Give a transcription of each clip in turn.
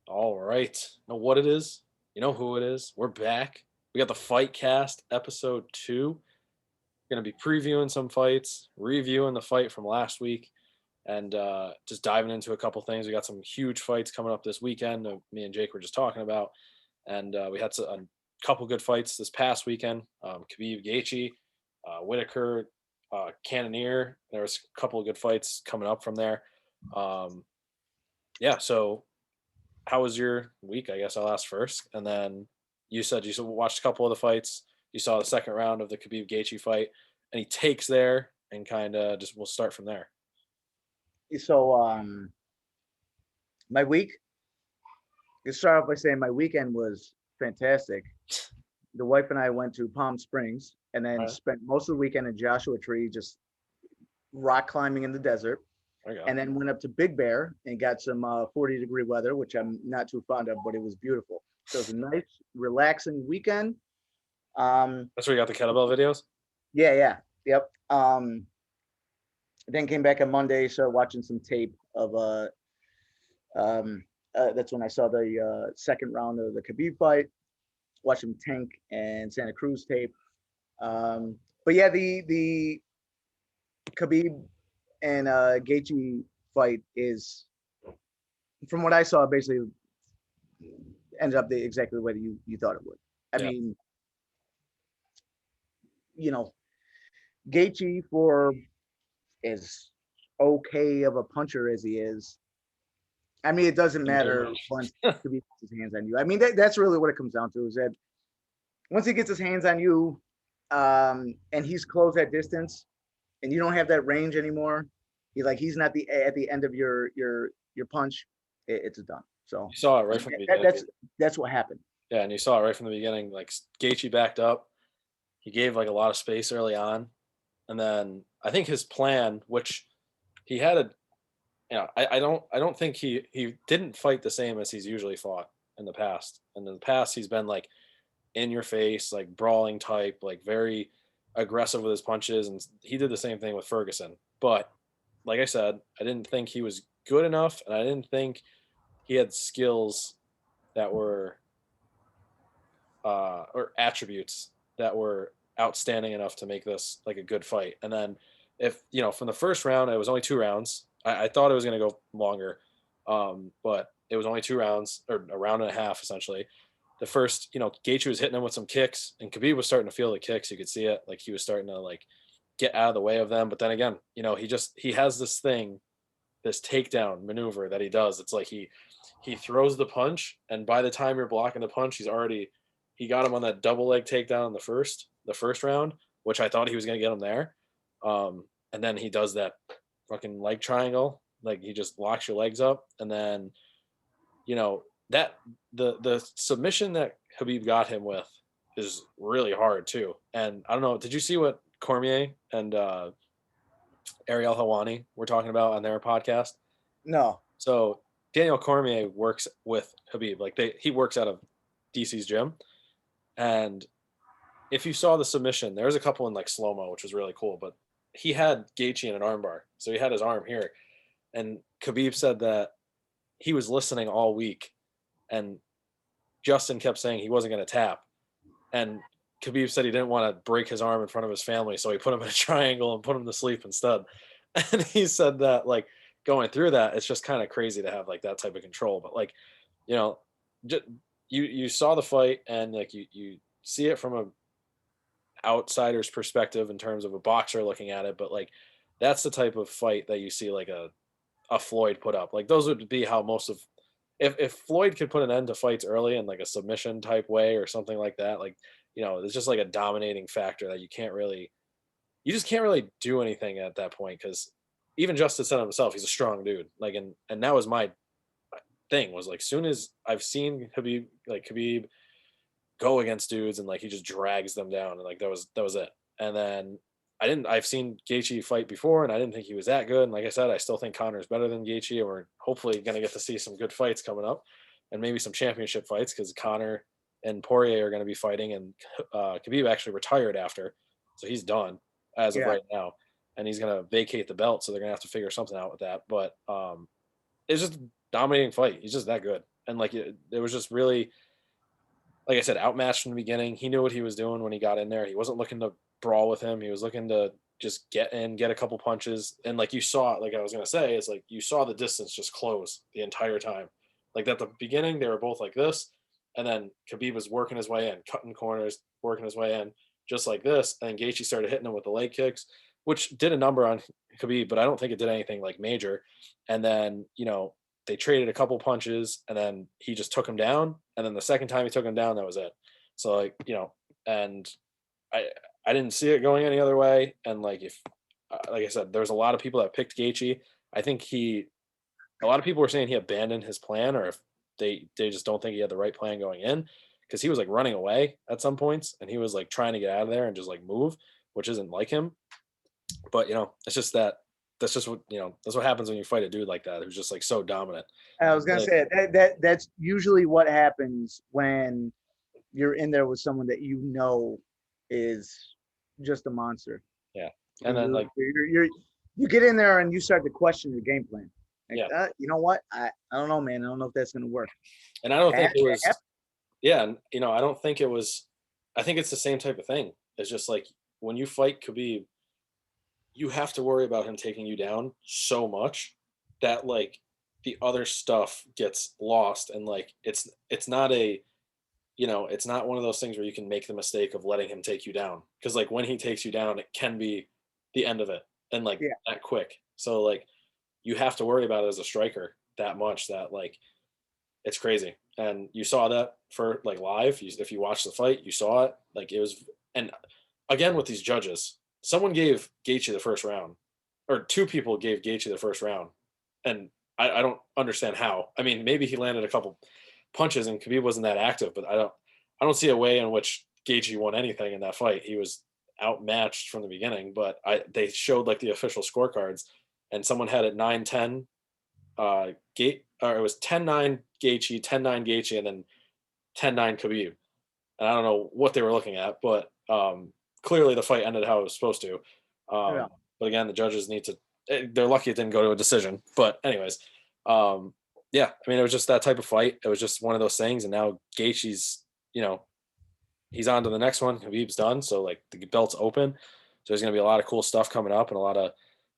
All right. Know what it is? You know who it is? We're back. We got the Fight Cast episode 2. We're going to be previewing some fights, reviewing the fight from last week, and just diving into a couple things. We got some huge fights coming up this weekend. Me and Jake were just talking about, and we had a couple good fights this past weekend. Khabib, Gaethje, Whitaker, Cannonier. There was a couple of good fights coming up from there. Um, yeah, so how was your week? I guess I'll ask first, and then you said you watched a couple of the fights. You saw the second round of the Khabib Gaethje fight. Any takes there, and kind of just we'll start from there. So, my week. You start off by saying my weekend was fantastic. The wife and I went to Palm Springs and then All right, spent most of the weekend in Joshua Tree, just rock climbing in the desert. there you go. And then went up to Big Bear and got some 40-degree weather, which I'm not too fond of, but it was beautiful. So it was a nice, relaxing weekend. Um, That's where you got the kettlebell videos. yeah, yeah, yep. Then came back on Monday, started watching some tape of um, that's when I saw the second round of the Khabib fight. Watched some Tank and Santa Cruz tape. But yeah, the Khabib and Gaethje fight is, from what I saw, basically ended up exactly the way that you thought it would. I Yeah, mean, you know, Gaethje, for as okay of a puncher as he is, I mean, it doesn't didn't do matter much. once Khabib gets his hands on you. I mean, that's really what it comes down to, is that once he gets his hands on you, and he's close at distance, and you don't have that range anymore, he's not at the end of your punch. It's done. So You saw it right from the that, beginning. that's what happened. Yeah, and you saw it right from the beginning. Like Gaethje backed up. He gave like a lot of space early on, and then I think his plan, which he had a I don't think he didn't fight the same as he's usually fought in the past. And in the past, he's been like in your face, like brawling type, like very aggressive with his punches, and he did the same thing with Ferguson. But like I said, I didn't think he was good enough, and I didn't think he had skills that were or attributes that were outstanding enough to make this like a good fight. And then if from the first round, it was only 2 rounds. I thought it was going to go longer, but it was only 2 rounds or a round and a half essentially. The first, Gaethje was hitting him with some kicks, and Khabib was starting to feel the kicks. You could see it, like he was starting to like get out of the way of them. But then again, he has this thing, this takedown maneuver that he does. It's like he throws the punch, and by the time you're blocking the punch, he got him on that double leg takedown in the first round, which I thought he was going to get him there. And then he does that fucking leg triangle, like he just locks your legs up, and then that the submission that Khabib got him with is really hard too. And I don't know, did you see what Cormier and Ariel Helwani were talking about on their podcast? No. So Daniel Cormier works with Khabib, like he works out of DC's gym, and if you saw the submission, there was a couple in like slow mo, which was really cool. But he had Gaethje in an armbar, so he had his arm here, and Khabib said that he was listening all week, and Justin kept saying he wasn't going to tap, and Khabib said he didn't want to break his arm in front of his family, so he put him in a triangle and put him to sleep instead. And he said that like going through that, it's just kind of crazy to have like that type of control. But like, you know, just, you saw the fight, and like you see it from a outsider's perspective in terms of a boxer looking at it, but like that's the type of fight that you see like a Floyd put up. Like those would be how most of if Floyd could put an end to fights early in like a submission type way or something like that, like it's just like a dominating factor that you just can't really do anything at that point, because even Justin said himself, he's a strong dude. Like and that was my thing, was like soon as I've seen Khabib go against dudes and like he just drags them down, and like that was it. And then I've seen Gaethje fight before, and I didn't think he was that good. And like I said, I still think Connor's better than Gaethje, and we're hopefully going to get to see some good fights coming up, and maybe some championship fights, because Connor and Poirier are going to be fighting, and Khabib actually retired after, so he's done as of Yeah. right now, and he's going to vacate the belt, so they're going to have to figure something out with that. But it's just a dominating fight. He's just that good, And like it was just really, like I said, outmatched from the beginning. He knew what he was doing when he got in there. He wasn't looking to brawl with him. He was looking to just get in, get a couple punches. And like you saw, like I was gonna say, is like you saw the distance just close the entire time. Like at the beginning, they were both like this, and then Khabib was working his way in, cutting corners, working his way in, just like this. And then Gaethje started hitting him with the leg kicks, which did a number on Khabib, but I don't think it did anything like major. And then they traded a couple punches, and then he just took him down. And then the second time he took him down, that was it. So like and I I didn't see it going any other way. And like if like I said, there's a lot of people that picked Gaethje. I think a lot of people were saying he abandoned his plan, or if they just don't think he had the right plan going in, because he was like running away at some points, and he was like trying to get out of there and just like move, which isn't like him. But it's just that's just what that's what happens when you fight a dude like that who's just like so dominant. I was gonna Like, say that's usually what happens when you're in there with someone that is just a monster. yeah, and then like you get in there and you start to question your game plan. Like, yeah, you know what? I don't know, man. I don't know if that's gonna work. and I don't think it was. Yeah, and I don't think it was. I think it's the same type of thing. It's just like when you fight Khabib, you have to worry about him taking you down so much that like the other stuff gets lost, and like it's not a it's not one of those things where you can make the mistake of letting him take you down, because like when he takes you down, it can be the end of it, and like Yeah. that quick. So like you have to worry about it as a striker that much, that like it's crazy. And you saw that for like live. If you watch the fight, you saw it. Like it was, and again with these judges, someone gave Gaethje the first round, or two people gave Gaethje the first round, and I don't understand how. I mean, maybe he landed a couple punches and Khabib wasn't that active, but I don't see a way in which Gaethje won anything in that fight. He was outmatched from the beginning, but they showed like the official scorecards, and someone had it 9-10 Gate, or it was 10-9 Gaethje, 10-9 Gaethje, and then 10-9 Khabib. And I don't know what they were looking at, but clearly the fight ended how it was supposed to. Yeah. But again, the judges need to. They're lucky it didn't go to a decision. But anyways, yeah, I mean, it was just that type of fight. It was just one of those things, and now Gaethje's, he's on to the next one. Khabib's done, so like the belt's open. So there's going to be a lot of cool stuff coming up, and a lot of,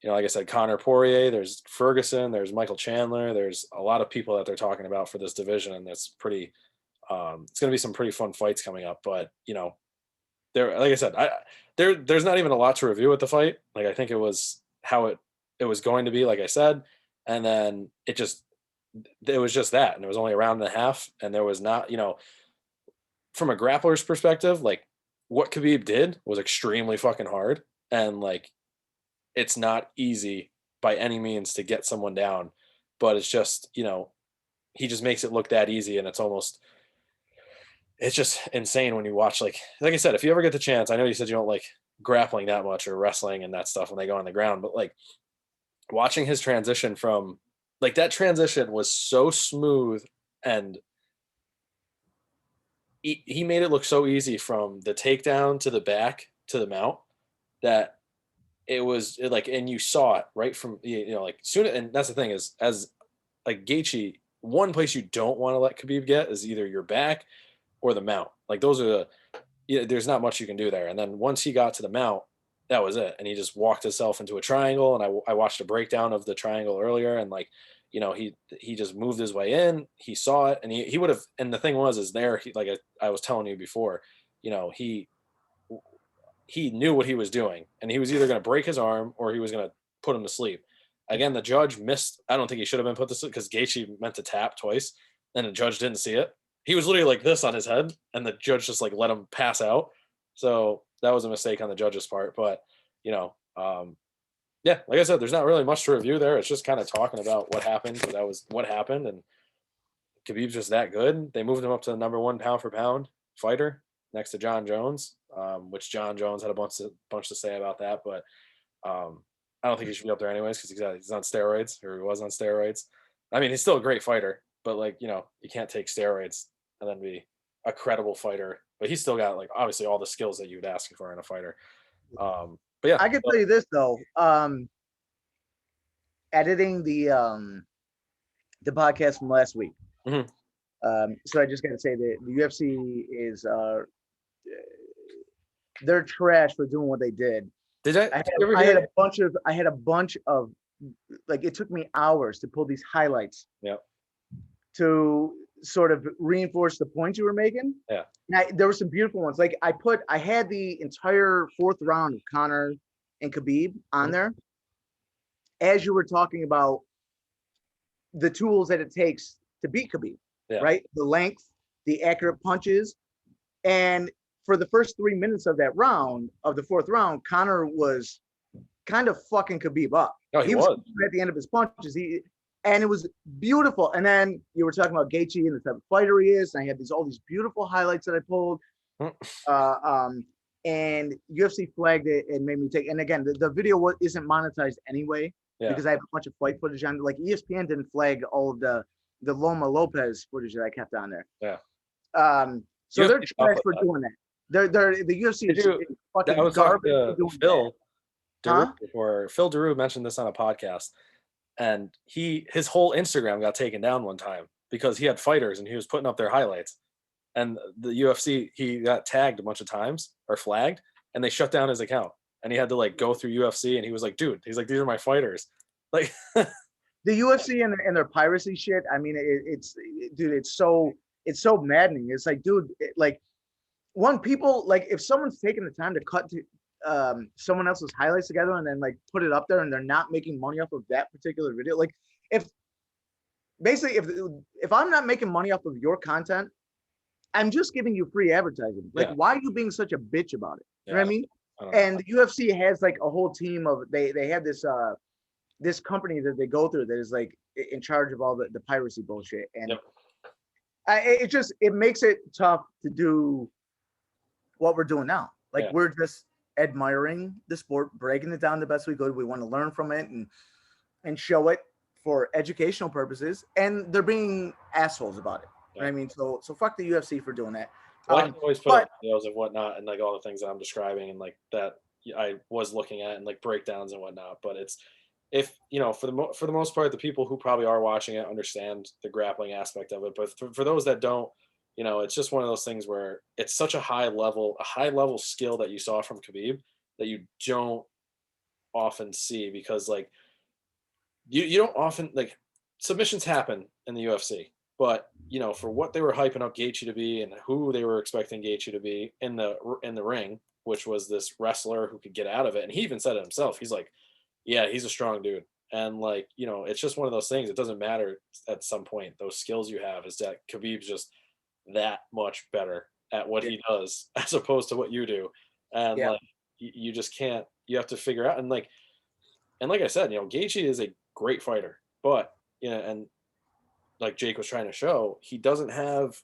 like I said, Conor Poirier. There's Ferguson. There's Michael Chandler. There's a lot of people that they're talking about for this division, and that's pretty. It's going to be some pretty fun fights coming up. But there, like I said, there's not even a lot to review with the fight. Like I think it was how it was going to be, like I said, and then it was just that, and it was only a round and a half, and there was not, from a grappler's perspective, like what Khabib did was extremely fucking hard, and like it's not easy by any means to get someone down, but it's just he just makes it look that easy, and it's just insane when you watch, like I said, if you ever get the chance. I know you said you don't like grappling that much or wrestling and that stuff when they go on the ground, but like watching his transition from, like, that transition was so smooth, and he made it look so easy from the takedown to the back to the mount, that like, and you saw it right from, like soon. And that's the thing is, as like Gaethje, one place you don't want to let Khabib get is either your back or the mount. Like those are there's not much you can do there. And then once he got to the mount, that was it. And he just walked himself into a triangle. And I watched a breakdown of the triangle earlier, and like, he just moved his way in. He saw it, and he would have. And the thing was, is there, like I was telling you before, he knew what he was doing, and he was either going to break his arm or he was going to put him to sleep. Again, the judge missed. I don't think he should have been put to sleep, because Gaethje meant to tap twice, and the judge didn't see it. He was literally like this on his head, and the judge just like let him pass out. So that was a mistake on the judge's part. But yeah, like I said, there's not really much to review there. It's just kind of talking about what happened. So that was what happened, and Khabib's just that good. They moved him up to the number one pound for pound fighter next to John Jones, which John Jones had a bunch to say about that. But I don't think he should be up there anyways, because he's on steroids, or he was on steroids. I mean, he's still a great fighter, but like, you can't take steroids and then be a credible fighter. But he's still got, like, obviously all the skills that you'd ask for in a fighter. But yeah, I can tell you this though. Editing the podcast from last week. Mhm. So I just got to say that the UFC is they're trash for doing what they did. Did you ever I hear? had a bunch of like it took me hours to pull these highlights Yeah, to sort of reinforce the points you were making. yeah. And there were some beautiful ones. Like I had the entire fourth round of Conor and Khabib on Mhm. there as you were talking about the tools that it takes to beat Khabib, Yeah. right? The length, the accurate punches. And for the first 3 minutes of that round, of the fourth round, Conor was kind of fucking Khabib up. No, he He was was. at the end of his punches. And it was beautiful. And then you were talking about Gaethje and the type of fighter he is. And I had all these beautiful highlights that I pulled. Mm. And UFC flagged it and made me take. And again, the video isn't monetized anyway Yeah. because I have a bunch of fight footage on. Like ESPN didn't flag all of the Loma Lopez footage that I kept on there. Yeah. So they're UFC trash up for with that. doing that. They're the UFC is fucking I was garbage talking for to doing Phil that. Daru Huh? before. Phil Daru mentioned this on a podcast, and his whole Instagram got taken down one time because he had fighters and he was putting up their highlights, and the UFC he got tagged a bunch of times or flagged, and they shut down his account, and he had to like go through UFC, and he was like, dude, he's like, these are my fighters, like. The UFC and their piracy shit. I mean, dude, it's so maddening. It's like, dude, like people like if someone's taking the time to cut to someone else's highlights together and then like put it up there and they're not making money off of that particular video, like if basically if I'm not making money off of your content, I'm just giving you free advertising. Like, Yeah. why are you being such a bitch about it? You know what I mean? I don't know. And the UFC has like a whole team of they have this company that they go through that is like in charge of all the piracy bullshit. And Yep. it makes it tough to do what we're doing now. Like Yeah. we're just admiring the sport, breaking it down the best we could. We want to learn from it and show it for educational purposes. And they're being assholes about it. You know what I mean? So fuck the UFC for doing that. Well, I can always put up videos of whatnot and like all the things that I'm describing and like that I was looking at and like breakdowns and whatnot. But it's if for the most part, the people who probably are watching it understand the grappling aspect of it. But for those that don't, it's just one of those things where it's such a high level skill that you saw from Khabib that you don't often see because like you don't often like submissions happen in the UFC, but for what they were hyping up Gaethje to be and who they were expecting Gaethje to be in the ring, which was this wrestler who could get out of it, and he even said it himself. He's like, yeah, he's a strong dude, and like it's just one of those things. It doesn't matter at some point. Those skills you have is that Khabib's just that much better at what he does as opposed to what you do, and like you just can't. You have to figure out and like I said, Gaethje is a great fighter, but and like Jake was trying to show, he doesn't have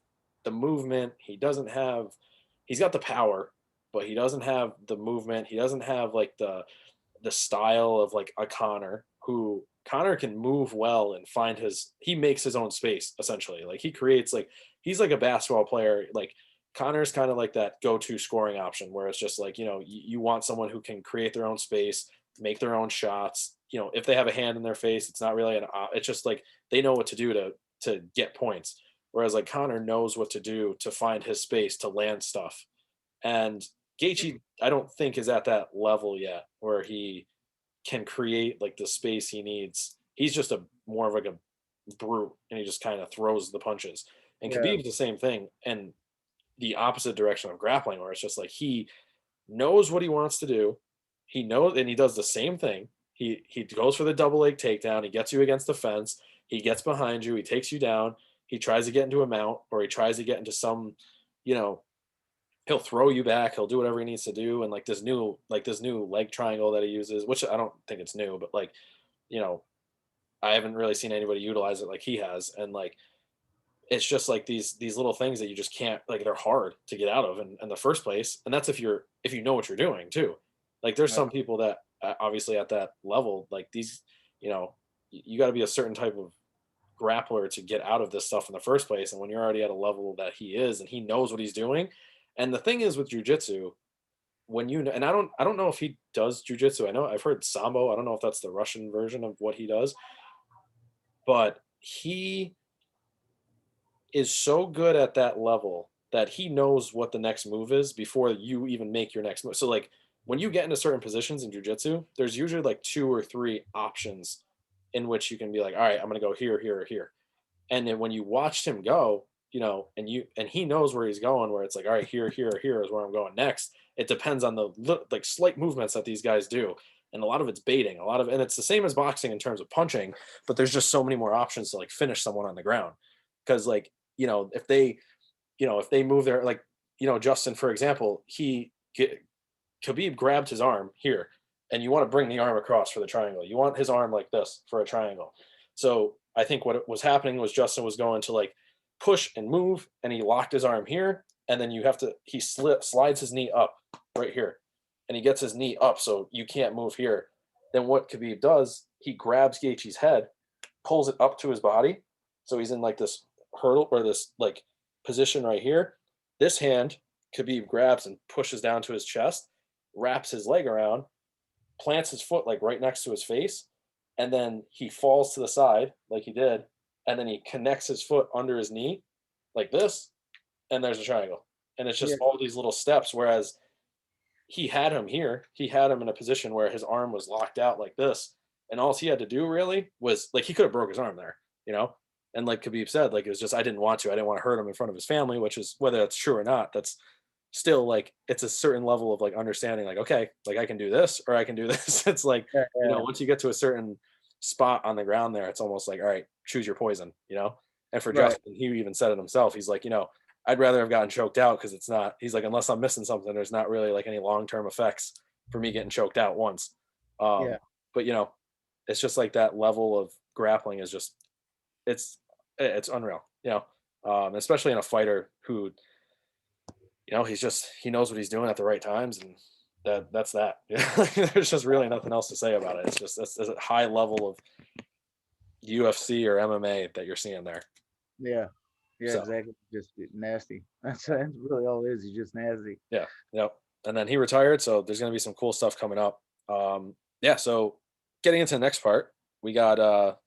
the movement. He's got the power, but he doesn't have the movement. He doesn't have like the style of like a Conor, who Conor can move well and he makes his own space essentially. Like he creates he's like a basketball player. Like Conor's kind of like that go-to scoring option where it's just like, you want someone who can create their own space, make their own shots. If they have a hand in their face, it's not really it's just like they know what to do to get points. Whereas like Conor knows what to do to find his space to land stuff. And Gaethje, I don't think is at that level yet where he can create like the space he needs. He's just more of like a brute and he just kind of throws the punches. And Khabib's the same thing. And the opposite direction of grappling, where it's just like he knows what he wants to do. He knows, and he does the same thing. He goes for the double leg takedown. He gets you against the fence. He gets behind you. He takes you down. He tries to get into a mount, or he tries to get into some, he'll throw you back. He'll do whatever he needs to do. And this new leg triangle that he uses, which I don't think it's new, but I haven't really seen anybody utilize it like he has. And it's just like these little things that you just can't, they're hard to get out of in the first place. And that's if you know what you're doing too. Like there's some people that obviously at that level, like these, you got to be a certain type of grappler to get out of this stuff in the first place. And when you're already at a level that he is, and he knows what he's doing. And the thing is with jujitsu, and I don't know if he does jujitsu. I know I've heard sambo. I don't know if that's the Russian version of what he does, but he is so good at that level that he knows what the next move is before you even make your next move. So like when you get into certain positions in jujitsu, there's usually like 2 or 3 options in which you can be like, all right, I'm gonna go here, here, or here. And then when you watched him go, and he knows where he's going, where it's like, all right, here, here, here is where I'm going next. It depends on the like slight movements that these guys do, and a lot of it's baiting, and it's the same as boxing in terms of punching, but there's just so many more options to like finish someone on the ground, because like if they move their like Justin for example, Khabib grabbed his arm here, and you want to bring the arm across for the triangle. You want his arm like this for a triangle. So I think what was happening was Justin was going to like push and move, and he locked his arm here, and then he slides his knee up right here, and he gets his knee up so you can't move here. Then what Khabib does, he grabs Gaethje's head, pulls it up to his body, so he's in like this hurdle or this like position right here. This hand, Khabib grabs and pushes down to his chest, wraps his leg around, plants his foot like right next to his face, and then he falls to the side like he did, and then he connects his foot under his knee like this, and there's a triangle. And it's just all these little steps. Whereas he had him here, he had him in a position where his arm was locked out like this, and all he had to do really was like he could have broke his arm there, you know. And like Khabib said, like it was just I didn't want to hurt him in front of his family, which is whether that's true or not. That's still like it's a certain level of like understanding, like okay, like I can do this or I can do this. It's like once you get to a certain spot on the ground there, it's almost like all right, choose your poison, And for Justin, he even said it himself. He's like, I'd rather have gotten choked out because it's not. He's like, unless I'm missing something, there's not really like any long-term effects for me getting choked out once. But it's just like that level of grappling is just it's unreal. Especially in a fighter who he knows what he's doing at the right times, and that's that. There's just really nothing else to say about it. It's just that's a high level of UFC or MMA that you're seeing there. Yeah, exactly. Just nasty. That's really all it is. He's just nasty. Yeah, yep. And then he retired, so there's gonna be some cool stuff coming up. So getting into the next part, we got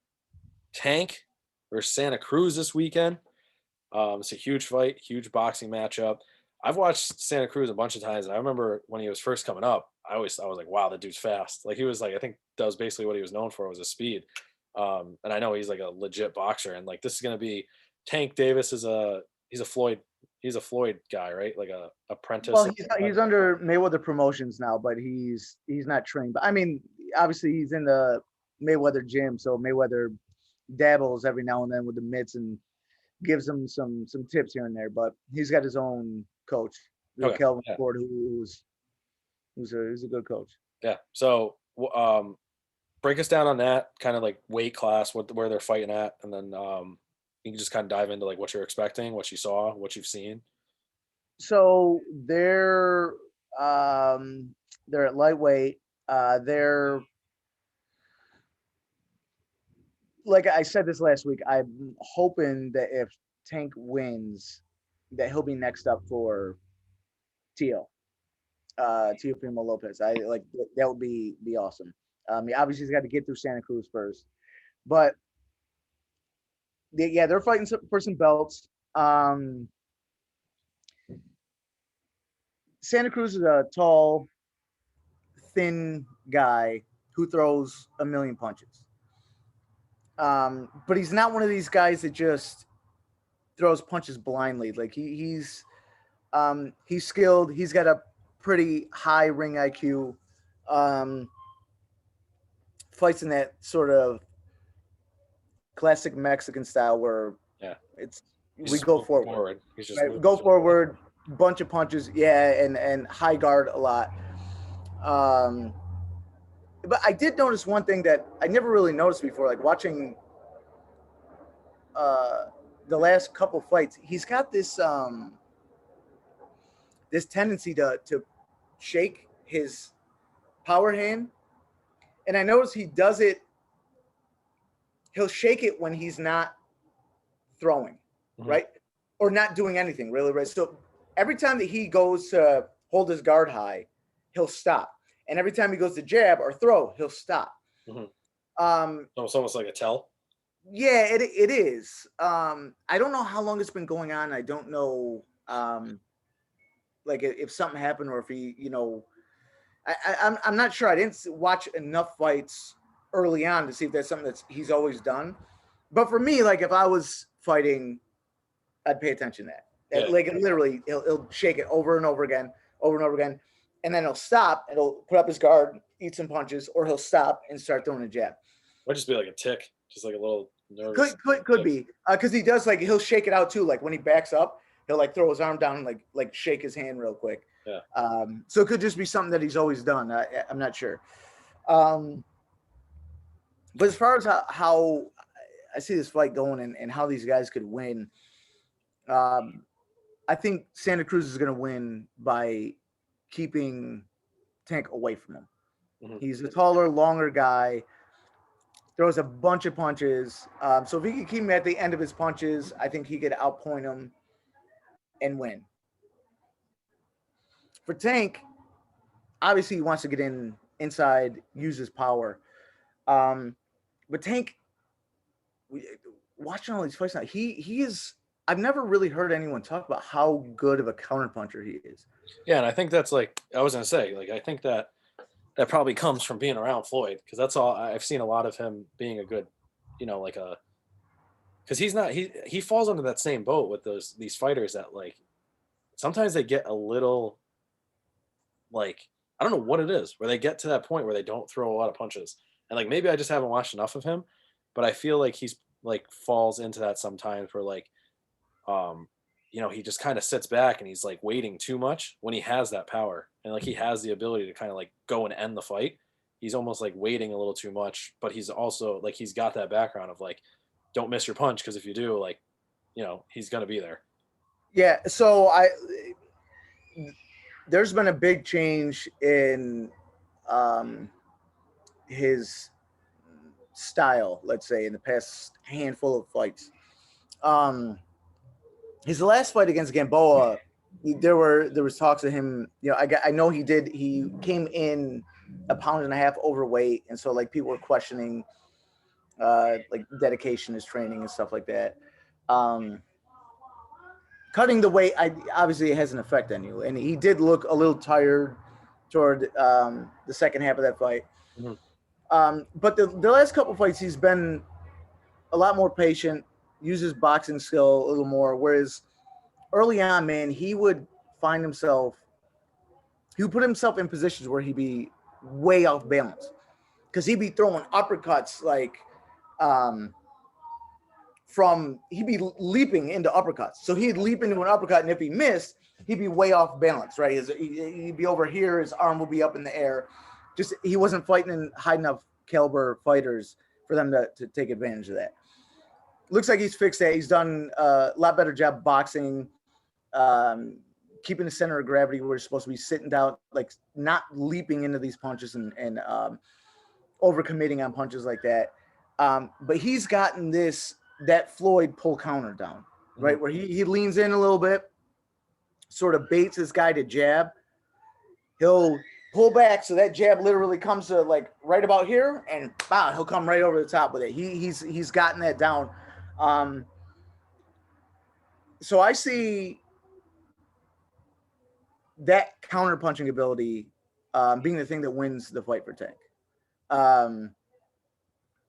Tank versus Santa Cruz this weekend. It's a huge fight, huge boxing matchup. I've watched Santa Cruz a bunch of times, and I remember when he was first coming up, I was like, wow, that dude's fast. Like he was like, I think that was basically what he was known for was his speed. And I know he's like a legit boxer, and like this is gonna be Tank Davis he's a Floyd guy, right? Like a apprentice. Well, he's under Mayweather Promotions now, but he's not trained. But I mean, obviously he's in the Mayweather gym, so Mayweather dabbles every now and then with the mitts and gives him some tips here and there. But he's got his own coach, Kelvin Ford, who's a good coach. Yeah. So break us down on that kind of like weight class, where they're fighting at, and then you can just kind of dive into like what you're expecting, what you saw, what you've seen. So they're at lightweight. They're like I said this last week. I'm hoping that if Tank wins, that he'll be next up for Teofimo Lopez. I like that would be awesome. Obviously he's got to get through Santa Cruz first, but they're fighting for some belts. Santa Cruz is a tall, thin guy who throws a million punches. But he's not one of these guys that just throws punches blindly. Like he's skilled. He's got a pretty high ring IQ. Fights in that sort of classic Mexican style where we go forward. Go forward, bunch of punches, and high guard a lot. But I did notice one thing that I never really noticed before, like watching the last couple fights. He's got this this tendency to shake his power hand, and I notice he does it. He'll shake it when he's not throwing, right? Or not doing anything, really, right? So every time that he goes to hold his guard high, he'll stop. And every time he goes to jab or throw, he'll stop. So it's almost like a tell. Yeah, it is. I don't know how long it's been going on. I don't know, like if something happened or if he, I'm not sure. I didn't watch enough fights early on to see if that's something that's he's always done. But for me, like if I was fighting, I'd pay attention to that. Yeah, Like literally, he'll shake it over and over again, over and over again, and then he'll stop and he'll put up his guard, eat some punches, or he'll stop and start throwing a jab. might just be like a tick, just like a little nervous Could tick. be because he does like he'll shake it out too. Like when he backs up, he'll like throw his arm down and like shake his hand real quick. Yeah. So it could just be something that he's always done. I'm not sure. But as far as how I see this fight going and how these guys could win, I think Santa Cruz is going to win by keeping Tank away from him. Mm-hmm. He's a taller, longer guy. Throws a bunch of punches. So if he can keep him at the end of his punches, I think he could outpoint him and win. For Tank, obviously he wants to get inside, use his power. But Tank, watching all these fights now, he is. I've never really heard anyone talk about how good of a counterpuncher he is. Yeah, and I think that's like I was gonna say. Like I think that probably comes from being around Floyd because that's all I've seen a lot of him being a good, like a because he's not he falls under that same boat with these fighters that like sometimes they get a little like I don't know what it is where they get to that point where they don't throw a lot of punches and like maybe I just haven't watched enough of him, but I feel like he's like falls into that sometimes where like he just kind of sits back and he's like waiting too much when he has that power and like he has the ability to kind of like go and end the fight. He's almost like waiting a little too much, but he's also like he's got that background of like don't miss your punch because if you do, like he's gonna be there. Yeah, so there's been a big change in his style, let's say, in the past handful of fights. His last fight against Gamboa, there was talks of him. I know he came in a pound and a half overweight, and so like people were questioning like dedication, his training, and stuff like that. Cutting the weight, obviously, it has an effect on you, and he did look a little tired toward the second half of that fight. Mm-hmm. But the last couple fights, he's been a lot more patient, uses boxing skill a little more. Whereas early on, man, he would put himself in positions where he'd be way off balance because he'd be throwing uppercuts like he'd be leaping into uppercuts. So he'd leap into an uppercut, and if he missed, he'd be way off balance, right? He'd be over here, his arm would be up in the air. Just he wasn't fighting in high enough caliber fighters for them to take advantage of that. Looks like he's fixed that. He's done a lot better job boxing, keeping the center of gravity where he's supposed to be sitting down, like not leaping into these punches and overcommitting on punches like that. But he's gotten that Floyd pull counter down, right? Mm-hmm. Where he leans in a little bit, sort of baits this guy to jab. He'll pull back so that jab literally comes to like right about here, and wow, he'll come right over the top with it. He's gotten that down. So I see that counter punching ability being the thing that wins the fight for Tank. And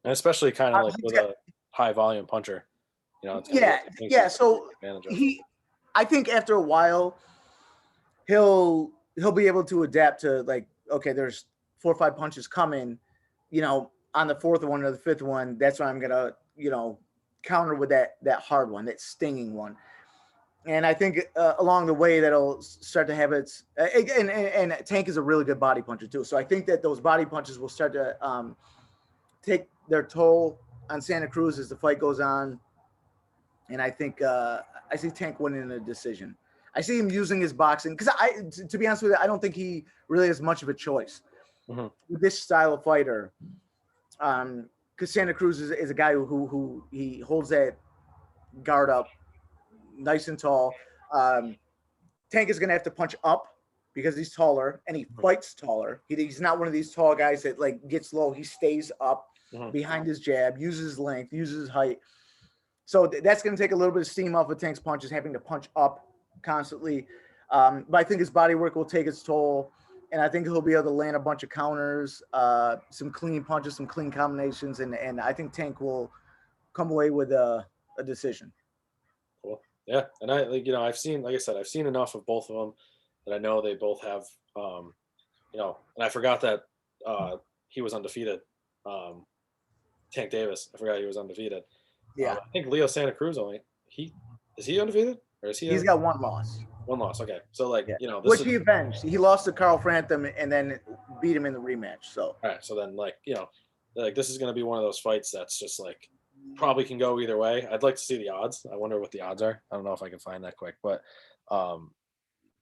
especially kind of like with a high volume puncher, yeah. So I think after a while, he'll be able to adapt to like, okay, there's 4 or 5 punches coming, on the 4th one or the 5th one. That's when I'm gonna, counter with that hard one, that stinging one. And I think along the way that'll start to have its and Tank is a really good body puncher too. So I think that those body punches will start to take their toll on Santa Cruz as the fight goes on. And I think I see Tank winning a decision. I see him using his boxing because to be honest with you, I don't think he really has much of a choice with this style of fighter. Because Santa Cruz is a guy who he holds that guard up nice and tall. Tank is going to have to punch up because he's taller and he fights taller. He's not one of these tall guys that like gets low. He stays up. behind his jab, uses his length, uses his height. So that's going to take a little bit of steam off of Tank's punches, having to punch up constantly. But I think his body work will take its toll, and I think he'll be able to land a bunch of counters, some clean punches, some clean combinations, and I think Tank will come away with a decision. Cool. Yeah, and I've seen, like I said, I've seen enough of both of them that I know they both have, and I forgot that he was undefeated. Tank Davis, I forgot he was undefeated. Yeah, I think Leo Santa Cruz is he undefeated or is he? He's got one loss. One loss. Okay, so which he avenged. He lost to Carl Frampton and then beat him in the rematch. So all right, so then this is going to be one of those fights that's just like probably can go either way. I'd like to see the odds. I wonder what the odds are. I don't know if I can find that quick, but let's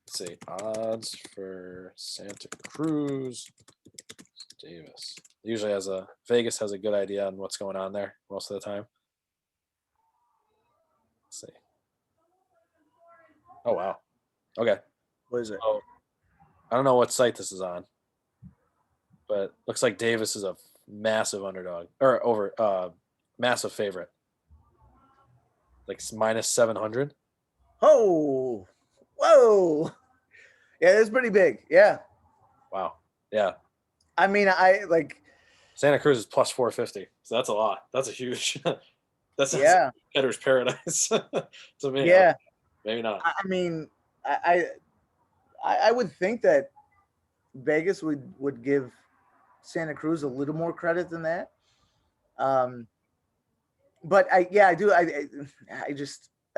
see odds for Santa Cruz Davis. Usually Vegas has a good idea on what's going on there most of the time. Let's see. Oh wow. Okay. What is it? Oh, I don't know what site this is on, but looks like Davis is a massive underdog or massive favorite. Like minus 700. Oh, whoa. Yeah, it's pretty big. Yeah. Wow. Yeah. I mean, Santa Cruz is plus 450. So that's a lot. That's a huge, that's bettor's paradise to me. Yeah. Maybe not. I mean, I would think that Vegas would give Santa Cruz a little more credit than that. But I do. I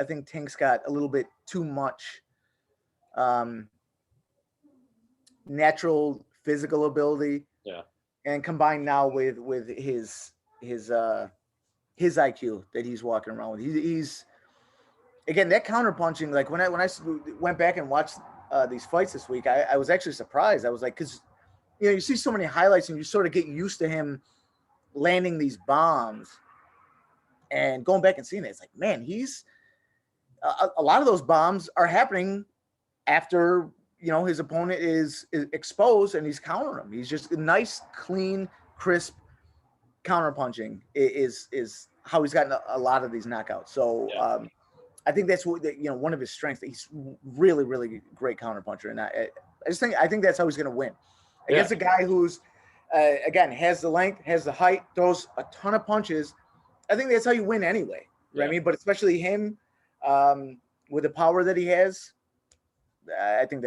think Tank's got a little bit too much natural physical ability. Yeah. And combined now with his IQ that he's walking around with. He's again, that counter punching, like when I went back and watched these fights this week, I was actually surprised. I was like, because you see so many highlights and you sort of get used to him landing these bombs, and going back and seeing it, it's like, man, he's a lot of those bombs are happening after his opponent is exposed and he's countering him. He's just nice, clean, crisp counter punching is how he's gotten a lot of these knockouts. So. Yeah. I think that's what one of his strengths. He's really, really great counterpuncher, and I think that's how he's going to win against a guy who's again has the length, has the height, throws a ton of punches. I think that's how you win anyway. Right? I mean, but especially him with the power that he has, I think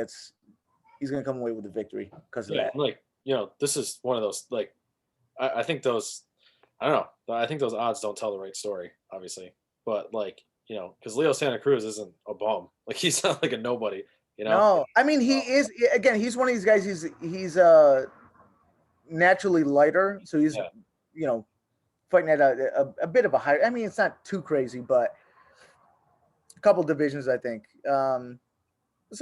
he's going to come away with the victory because of that. Like this is one of those I think those I don't know. I think those odds don't tell the right story, obviously, but because Leo Santa Cruz isn't a bum. Like he's not like a nobody. No, I mean he is. Again, he's one of these guys. He's naturally lighter, so he's fighting at a bit of a higher. I mean, it's not too crazy, but a couple divisions, I think. So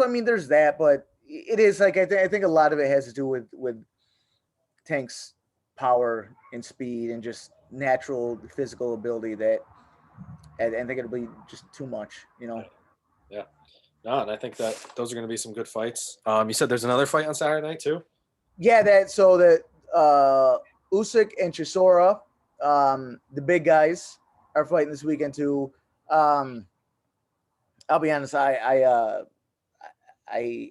I mean, there's that, but it is like I think a lot of it has to do with Tank's power and speed and just natural physical ability that. I think it'll be just too much, Yeah. No, and I think that those are going to be some good fights. You said there's another fight on Saturday night too? Yeah, Usyk and Chisora, the big guys, are fighting this weekend too. I'll be honest, I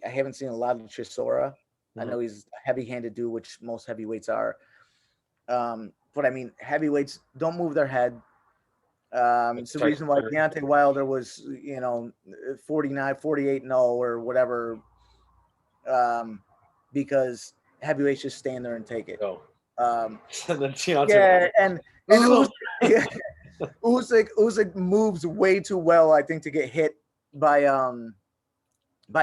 haven't seen a lot of Chisora. Mm-hmm. I know he's a heavy-handed dude, which most heavyweights are. But I mean, heavyweights don't move their head. It's the reason why Deontay Wilder was, 48-0 or whatever, because heavyweights just stand there and take it. Oh. And then Usyk moves way too well, I think, to get hit by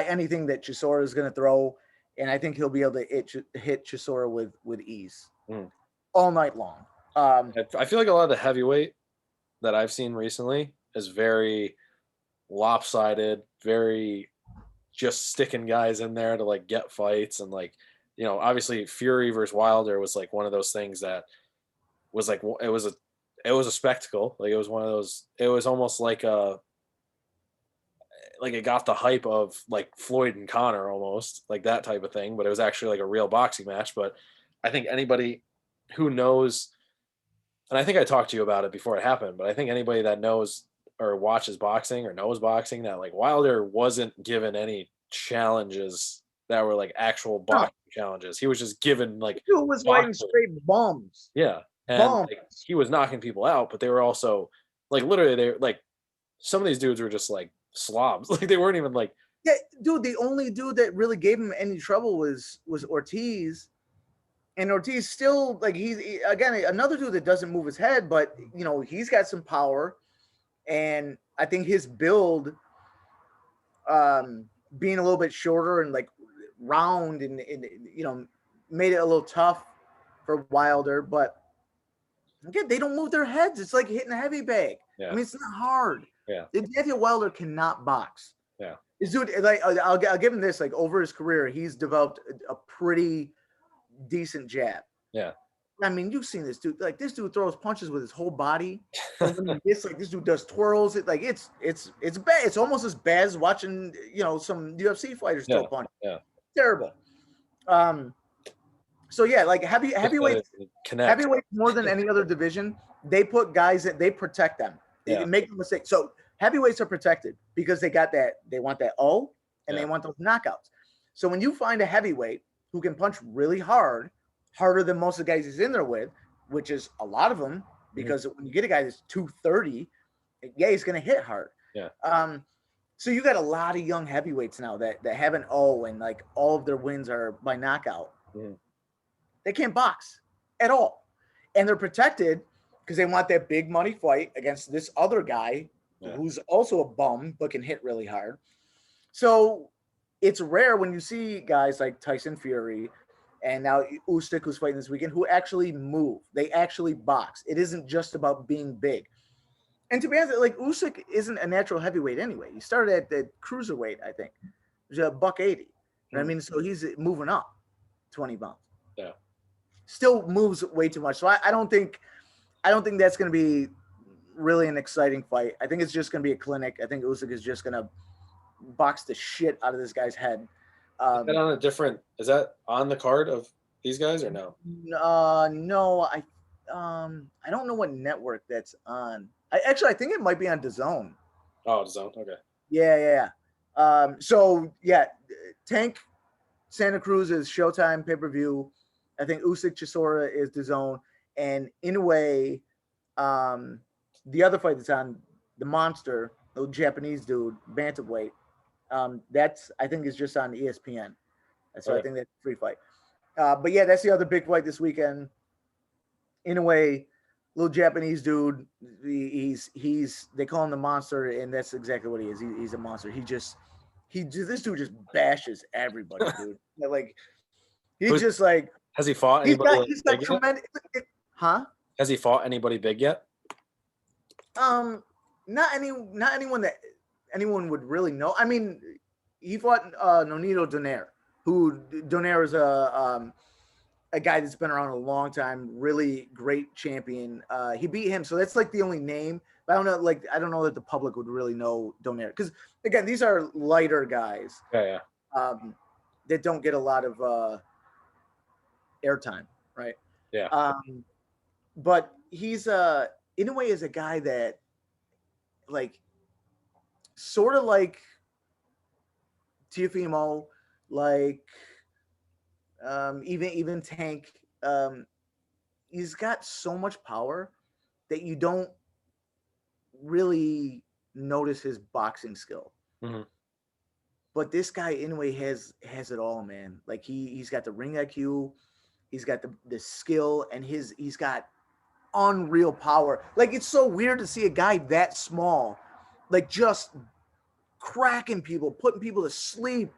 anything that Chisora is going to throw, and I think he'll be able to hit Chisora with ease all night long. I feel like a lot of the heavyweight that I've seen recently is very lopsided, very just sticking guys in there to like get fights. And obviously Fury versus Wilder was like one of those things that was like, it was a spectacle. Like it was one of those, it was almost like it got the hype of like Floyd and Conor almost like that type of thing, but it was actually like a real boxing match. But I think anybody who knows and I think I talked to you about it before it happened, but I think anybody that knows or watches boxing or knows boxing, that like Wilder wasn't given any challenges that were like actual No, boxing challenges. He was just given like dude was fighting boxing. straight bums. Yeah. And Bums. like he was knocking people out, but they were also like literally they like some of these dudes were just like slobs. Like they weren't even like Yeah, dude, the only dude that really gave him any trouble was Ortiz. And Ortiz still like again another dude that doesn't move his head, but you know, he's got some power. And I think his build being a little bit shorter and like round and you know, made it a little tough for Wilder, but again, they don't move their heads. It's like hitting a heavy bag. yeah. I mean, it's not hard. Yeah. Gaethje Wilder cannot box. Yeah. This dude, like, I'll give him this. Like over his career, he's developed a pretty decent jab. Yeah. I mean, you've seen this dude. Like this dude throws punches with his whole body. And when he gets like this dude does twirls. It's bad. It's almost as bad as watching, you know, some UFC fighters throw punches. Yeah. Terrible. So yeah, like heavyweights more than any other division, they put guys that they protect them. They make no mistake. So heavyweights are protected because they got that, they want that O and they want those knockouts. So when you find a heavyweight who can punch really hard, harder than most of the guys he's in there with, which is a lot of them, because when you get a guy that's 230, yeah, he's gonna hit hard. Yeah. So you got a lot of young heavyweights now that have an O and like all of their wins are by knockout. They can't box at all. And they're protected because they want that big money fight against this other guy who's also a bum but can hit really hard. So it's rare when you see guys like Tyson Fury and now Usyk, who's fighting this weekend, who actually move. They actually box. It isn't just about being big. And to be honest, like Usyk isn't a natural heavyweight anyway. He started at the cruiserweight, I think. It was a $180. You know what I mean? So he's moving up 20 pounds. Yeah. Still moves way too much. So I don't think that's going to be really an exciting fight. I think it's just going to be a clinic. I think Usyk is just going to box the shit out of this guy's head. Is that on the card of these guys or no? No, I don't know what network that's on. I think it might be on DAZN. Oh, DAZN. Okay. Yeah. So yeah, Tank Santa Cruz is Showtime pay-per-view. I think Usyk Chisora is DAZN, and Inoue, the other fight that's on, the Monster, the Japanese dude, bantamweight. That's I think is just on ESPN. So I think that's a free fight. But yeah, that's the other big fight this weekend. Inoue, little Japanese dude. He's they call him the Monster, and that's exactly what he is. He's a monster. This dude just bashes everybody, dude. Like just like. Has he fought anybody? He's got tremendous. Huh? Has he fought anybody big yet? Not anyone that anyone would really know. I mean, he fought Nonito Donaire, who Donaire is a guy that's been around a long time, really great champion. He beat him, so that's like the only name. But I don't know that the public would really know Donaire because again, these are lighter guys. Yeah. That don't get a lot of airtime, right? Yeah. But he's in a way is a guy that like sort of like Tiafimo, like even Tank. He's got so much power that you don't really notice his boxing skill. But this guy anyway has it all, man. Like he's got the ring IQ, he's got the skill, and he's got unreal power. Like it's so weird to see a guy that small, like just cracking people, putting people to sleep.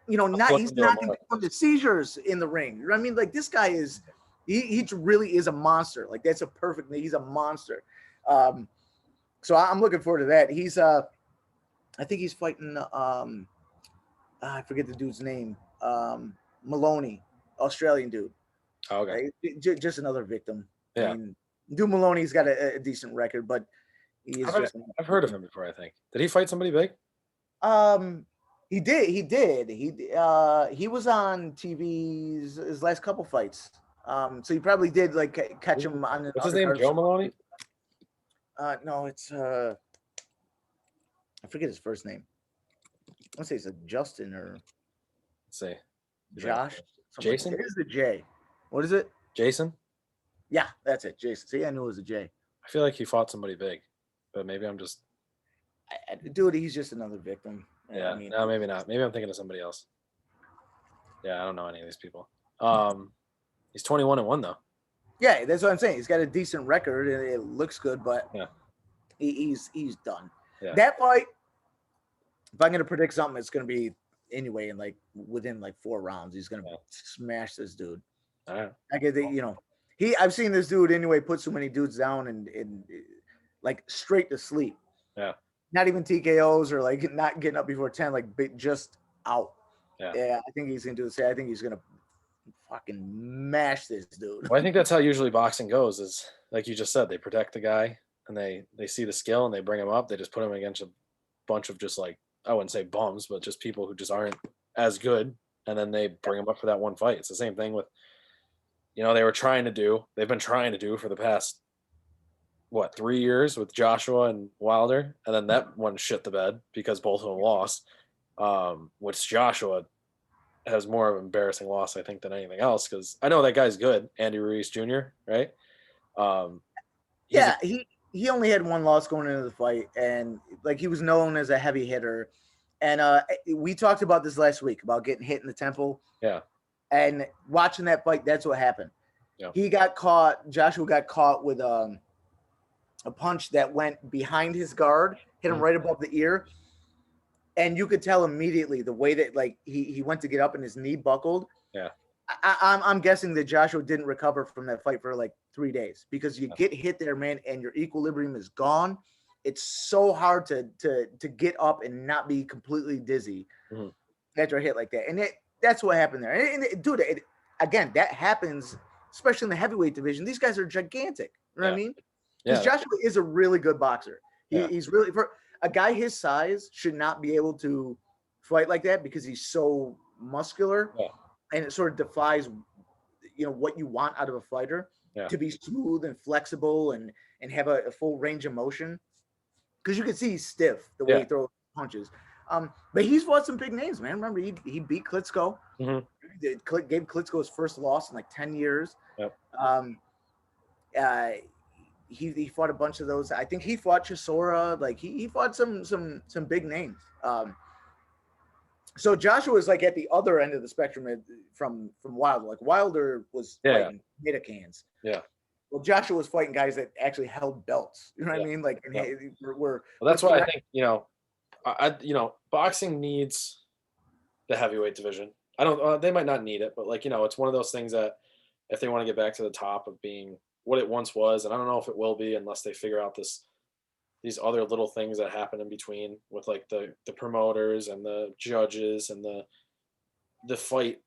You know, he's knocking people to seizures in the ring. You know what I mean? Like this guy is, he really is a monster. Like that's a perfect. He's a monster. So I'm looking forward to that. He's I think he's fighting. I forget the dude's name. Maloney, Australian dude. Oh, okay. Just another victim. Yeah. I mean, dude Maloney's got a decent record, but I've heard of him before. I think. Did he fight somebody big? He did. He was on TV's his last couple fights. So you probably did like catch him on the What's his name? Joe Maloney? No, it's I forget his first name. I want to say it's like Justin or Let's see. Josh. Jason? Like it is the J. What is it? Jason? Yeah, that's it. Jason. See, I knew it was a J. I feel like he fought somebody big, but maybe I'm just. Dude, he's just another victim. Yeah. I mean, No, maybe not. Maybe I'm thinking of somebody else. Yeah, I don't know any of these people. He's 21-1 though. yeah, that's what I'm saying. He's got a decent record and it looks good, but Yeah. he's done. Yeah. That fight, if I'm gonna predict something, it's gonna be anyway in like within like 4 rounds. He's gonna smash this dude. All right. I get that, you know. I've seen this dude anyway put so many dudes down and like straight to sleep. Yeah. Not even TKOs or like not getting up before 10, like just out. Yeah, I think he's gonna do the same. I think he's gonna fucking mash this dude. Well, I think that's how usually boxing goes. Is like you just said, they protect the guy and they see the skill and they bring him up. They just put him against a bunch of just like, I wouldn't say bums, but just people who just aren't as good, and then they bring him up for that one fight. It's the same thing with, they've been trying to do for the past 3 years with Joshua and Wilder, and then that one shit the bed because both of them lost. Which Joshua has more of an embarrassing loss, I think, than anything else, because I know that guy's good, Andy Ruiz Jr., right? He only had one loss going into the fight, and like he was known as a heavy hitter. And we talked about this last week about getting hit in the temple. Yeah. And watching that fight, that's what happened. Yeah. Joshua got caught with a punch that went behind his guard, hit him right above the ear. And you could tell immediately the way that like he went to get up and his knee buckled. Yeah. I'm guessing that Joshua didn't recover from that fight for like 3 days, because you get hit there, man, and your equilibrium is gone. It's so hard to get up and not be completely dizzy after a hit like that. And that's what happened there. And dude, again, that happens, especially in the heavyweight division. These guys are gigantic. You know what I mean? Because Joshua is a really good boxer. He's really, for a guy his size, should not be able to fight like that because he's so muscular. Yeah. And it sort of defies, what you want out of a fighter, to be smooth and flexible and have a full range of motion. Because you can see he's stiff the way he throws punches. But he's fought some big names, man. Remember, he beat Klitschko. Gave Klitschko his first loss in like 10 years. Yep. He fought a bunch of those. I think he fought Chisora. Like he fought some big names. So Joshua is like at the other end of the spectrum from Wilder. Like Wilder was fighting made of cans. Yeah. Well, Joshua was fighting guys that actually held belts. You know what I mean? Like, well, that's why I think boxing needs the heavyweight division. I don't. They might not need it, but like it's one of those things that if they want to get back to the top of being what it once was, and I don't know if it will be unless they figure out these other little things that happen in between with like the promoters and the judges and the fight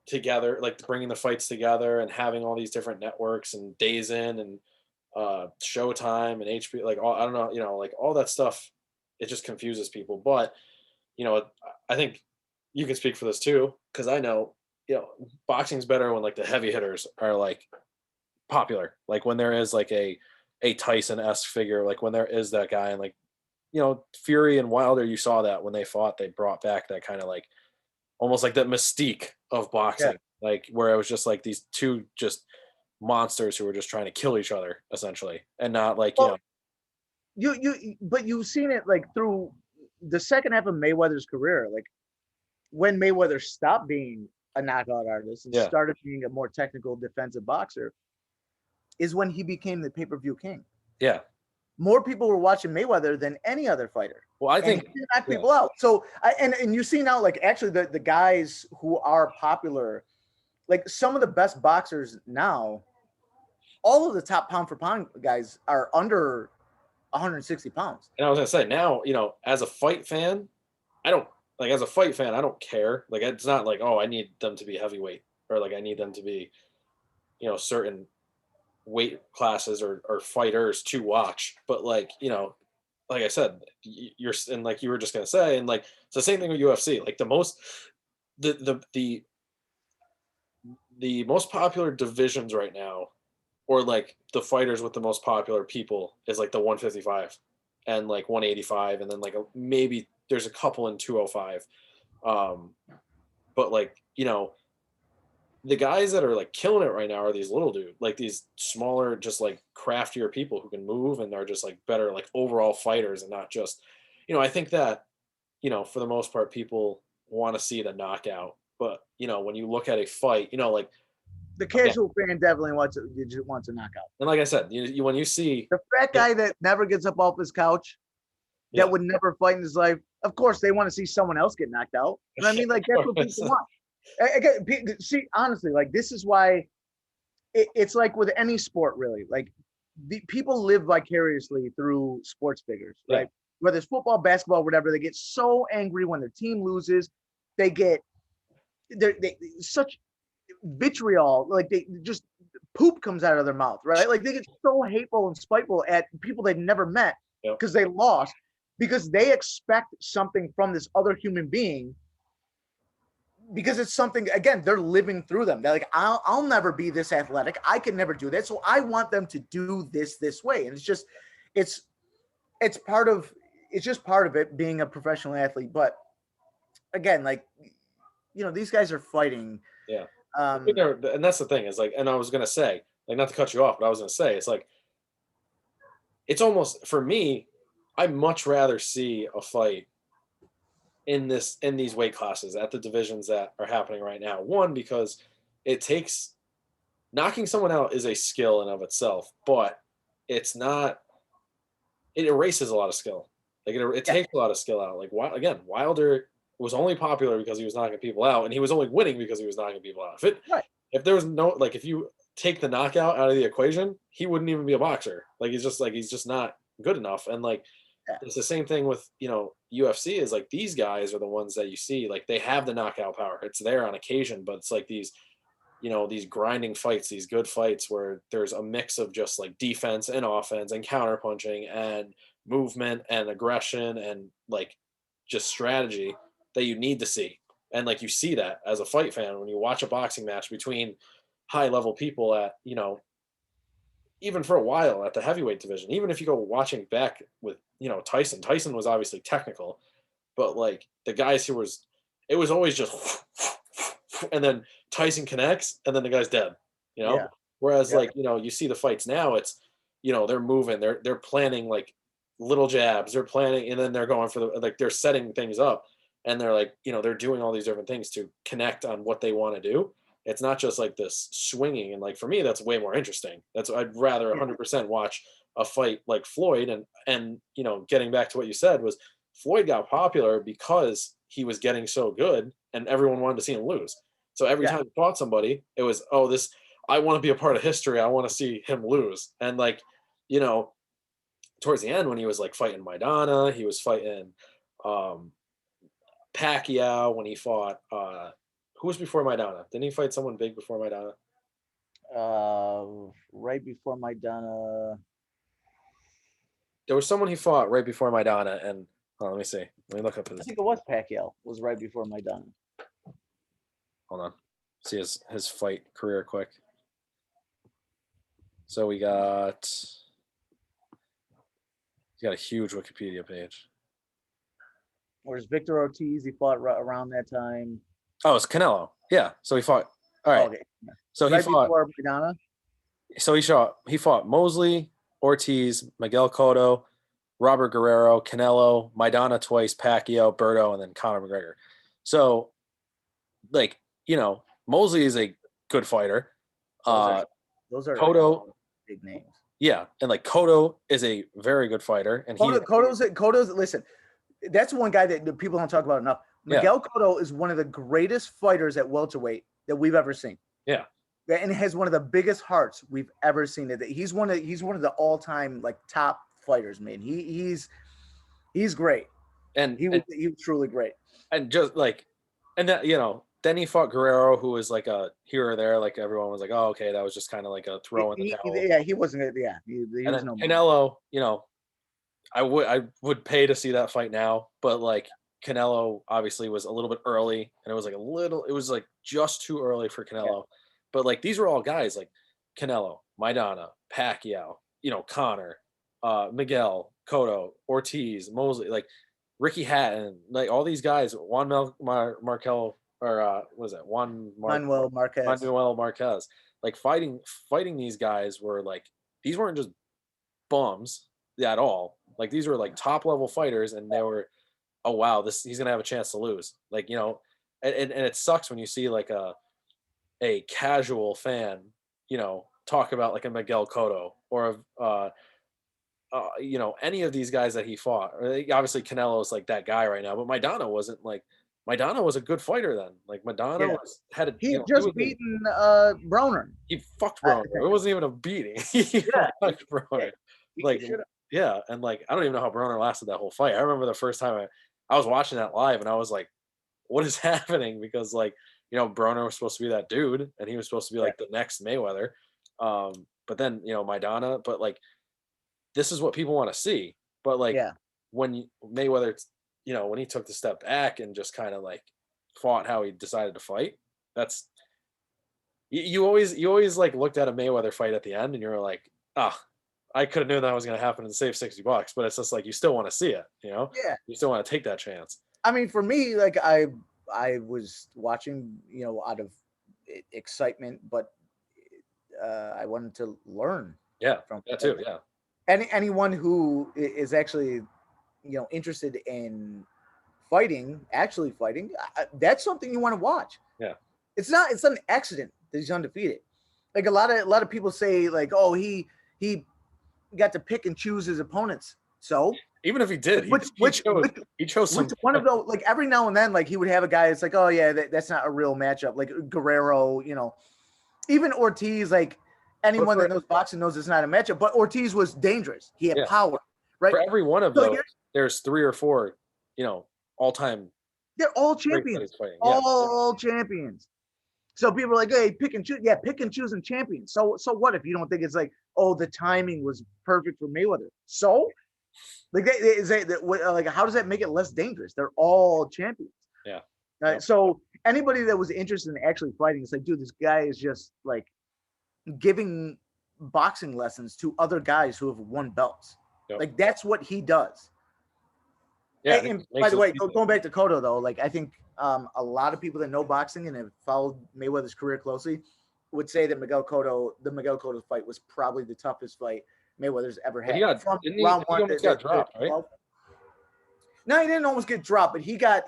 together, like bringing the fights together and having all these different networks and Days In and Showtime and HBO, like all, I don't know, like all that stuff, it just confuses people. But I think you can speak for this too, because I know boxing's better when like the heavy hitters are like popular, like when there is like a Tyson-esque figure, like when there is that guy, and like Fury and Wilder, you saw that when they fought, they brought back that kind of like almost like that mystique of boxing, like where it was just like these two just monsters who were just trying to kill each other essentially, and not like but you've seen it like through the second half of Mayweather's career, like when Mayweather stopped being a knockout artist and started being a more technical defensive boxer, is when he became the pay-per-view king. Yeah. More people were watching Mayweather than any other fighter. Well, I think he knocked people out. So and you see now, like actually the guys who are popular, like some of the best boxers now, all of the top pound for pound guys are under 160 pounds. And I was gonna say now, as a fight fan, I don't care. Like it's not like, oh, I need them to be heavyweight or like I need them to be, certain weight classes or fighters to watch. But like, like I said, you're, and like you were just gonna say, and like it's the same thing with UFC. Like the the most popular divisions right now, or like the fighters with the most popular people, is like the 155 and like 185, and then like maybe there's a couple in 205. But like, the guys that are like killing it right now are these little dude, like these smaller, just like craftier people who can move and are just like better, like overall fighters, and not just, I think that, for the most part, people want to see the knockout. But, when you look at a fight, like, The again, casual fan definitely wants a knockout. and like I said, when you see The fat guy that never gets up off his couch, yeah, that would never fight in his life. Of course, they want to see someone else get knocked out. You know what I mean? Like, that's what people want. Again, see, honestly, like, this is why it's like with any sport, really. Like, the people live vicariously through sports figures, right? Yeah. Whether it's football, basketball, whatever, they get so angry when their team loses. They get such vitriol, like they just poop comes out of their mouth, right? Like they get so hateful and spiteful at people they've never met because they lost, because they expect something from this other human being, because it's something, again, they're living through them. They're like, I'll never be this athletic. I can never do that. So I want them to do this way. And it's just part of it being a professional athlete. But again, like, these guys are fighting. Yeah. And that's the thing, is like, and I was gonna say, like, not to cut you off, but I was gonna say, it's like, it's almost, for me, I'd much rather see a fight in these weight classes at the divisions that are happening right now. One, because knocking someone out is a skill in of itself, but it erases a lot of skill. Like it takes a lot of skill out. Like, Wilder was only popular because he was knocking people out, and he was only winning because he was knocking people out. If there was no, like, if you take the knockout out of the equation, he wouldn't even be a boxer. Like, he's just not good enough. And like, it's the same thing with, UFC, is like, these guys are the ones that you see, like, they have the knockout power. It's there on occasion, but it's like these grinding fights, these good fights where there's a mix of just like defense and offense and counter punching and movement and aggression and like just strategy that you need to see. And like, you see that as a fight fan when you watch a boxing match between high level people at, even for a while at the heavyweight division. Even if you go watching back with, Tyson was obviously technical, but like the guys who it was always just, and then Tyson connects and then the guy's dead, Whereas like, you see the fights now, it's, they're moving, they're planning like little jabs, they're planning, and then they're going for they're setting things up, and they're like, they're doing all these different things to connect on what they want to do. It's not just like this swinging. And like, for me, that's way more interesting. I'd rather 100% watch a fight like Floyd. And getting back to what you said, was Floyd got popular because he was getting so good and everyone wanted to see him lose. So every time he fought somebody, it was, I want to be a part of history. I want to see him lose. And like, towards the end, when he was like fighting Maidana, he was fighting Pacquiao, when he fought who was before Maidana? Didn't he fight someone big before Maidana? Right before Maidana. There was someone he fought right before Maidana, and let me see. Let me look up his. I think it was Pacquiao. Was right before Maidana. Hold on. See his fight career quick. So he's got a huge Wikipedia page. Where's Victor Ortiz? He fought around that time. Oh, it's Canelo. Yeah. So he fought. All right. Okay. So right he fought before Maidana. So he fought Mosley, Ortiz, Miguel Cotto, Robert Guerrero, Canelo, Maidana twice, Pacquiao, Berto, and then Conor McGregor. So, like, Mosley is a good fighter. Those are Cotto, big names. Yeah, and like Cotto is a very good fighter, and Cotto's. Listen, that's one guy that people don't talk about enough. Miguel Cotto is one of the greatest fighters at welterweight that we've ever seen. Yeah. And has one of the biggest hearts we've ever seen. He's one of the all-time like top fighters, man. He's great. And he was truly great. And just like, and that, then he fought Guerrero, who was like a here or there. Like, everyone was like, oh, okay, that was just kind of like a throw in the towel. Yeah, he wasn't. Yeah, he was no Canelo, I would pay to see that fight now, but like, Canelo obviously was a little bit early, and it was like just too early for Canelo. But like these were all guys like Canelo, Maidana, Pacquiao, Connor, Miguel, Cotto, Ortiz, Mosley, like Ricky Hatton, like all these guys, Juan Markel, or what is that? Manuel Marquez. Manuel Marquez. Like fighting these guys were like, these weren't just bums at all. Like these were like top level fighters, and they were, oh wow, he's gonna have a chance to lose. Like, and it sucks when you see like a casual fan, talk about like a Miguel Cotto or any of these guys that he fought. Obviously, Canelo is like that guy right now, but Maidana wasn't like. Maidana was a good fighter then. Like Maidana Yeah. had a. He had just beaten Broner. He fucked Broner. It wasn't even a beating. He fucked Broner. Like, yeah, and like I don't even know how Broner lasted that whole fight. I remember the first time I was watching that live, and I was like, "What is happening?" Because like Broner was supposed to be that dude, and he was supposed to be like the next Mayweather. But then Maidana, but like this is what people want to see. But like when Mayweather, when he took the step back and just kind of like fought how he decided to fight, that's you always like looked at a Mayweather fight at the end and you're like, I could have known that was going to happen and save $60, but it's just like you still want to see it, you still want to take that chance. I mean, for me, like I was watching, out of excitement, but I wanted to learn. Yeah, from that too. Yeah. Anyone who is actually, interested in actually fighting, that's something you want to watch. Yeah. It's an accident that he's undefeated. Like a lot of people say like, oh, he got to pick and choose his opponents. So even if he did, he chose some one of those, like every now and then, like he would have a guy that's like, oh yeah, that's not a real matchup. Like Guerrero, even Ortiz, like anyone that knows boxing knows it's not a matchup, but Ortiz was dangerous. He had power, right? For every one of those, there's 3 or 4, all-time. They're all champions. All champions. So people are like, hey, pick and choose. Yeah, pick and choose and champions. So what if you don't think it's like, oh, the timing was perfect for Mayweather? So like like how does that make it less dangerous? They're all champions. Yeah. So anybody that was interested in actually fighting, it's like, dude, this guy is just like giving boxing lessons to other guys who have won belts. Yep. Like that's what he does. Yeah. And by the way, going back to Cotto though, like I think a lot of people that know boxing and have followed Mayweather's career closely would say that the Miguel Cotto fight was probably the toughest fight Mayweather's ever had. He almost got dropped, right? No, he didn't almost get dropped, but he got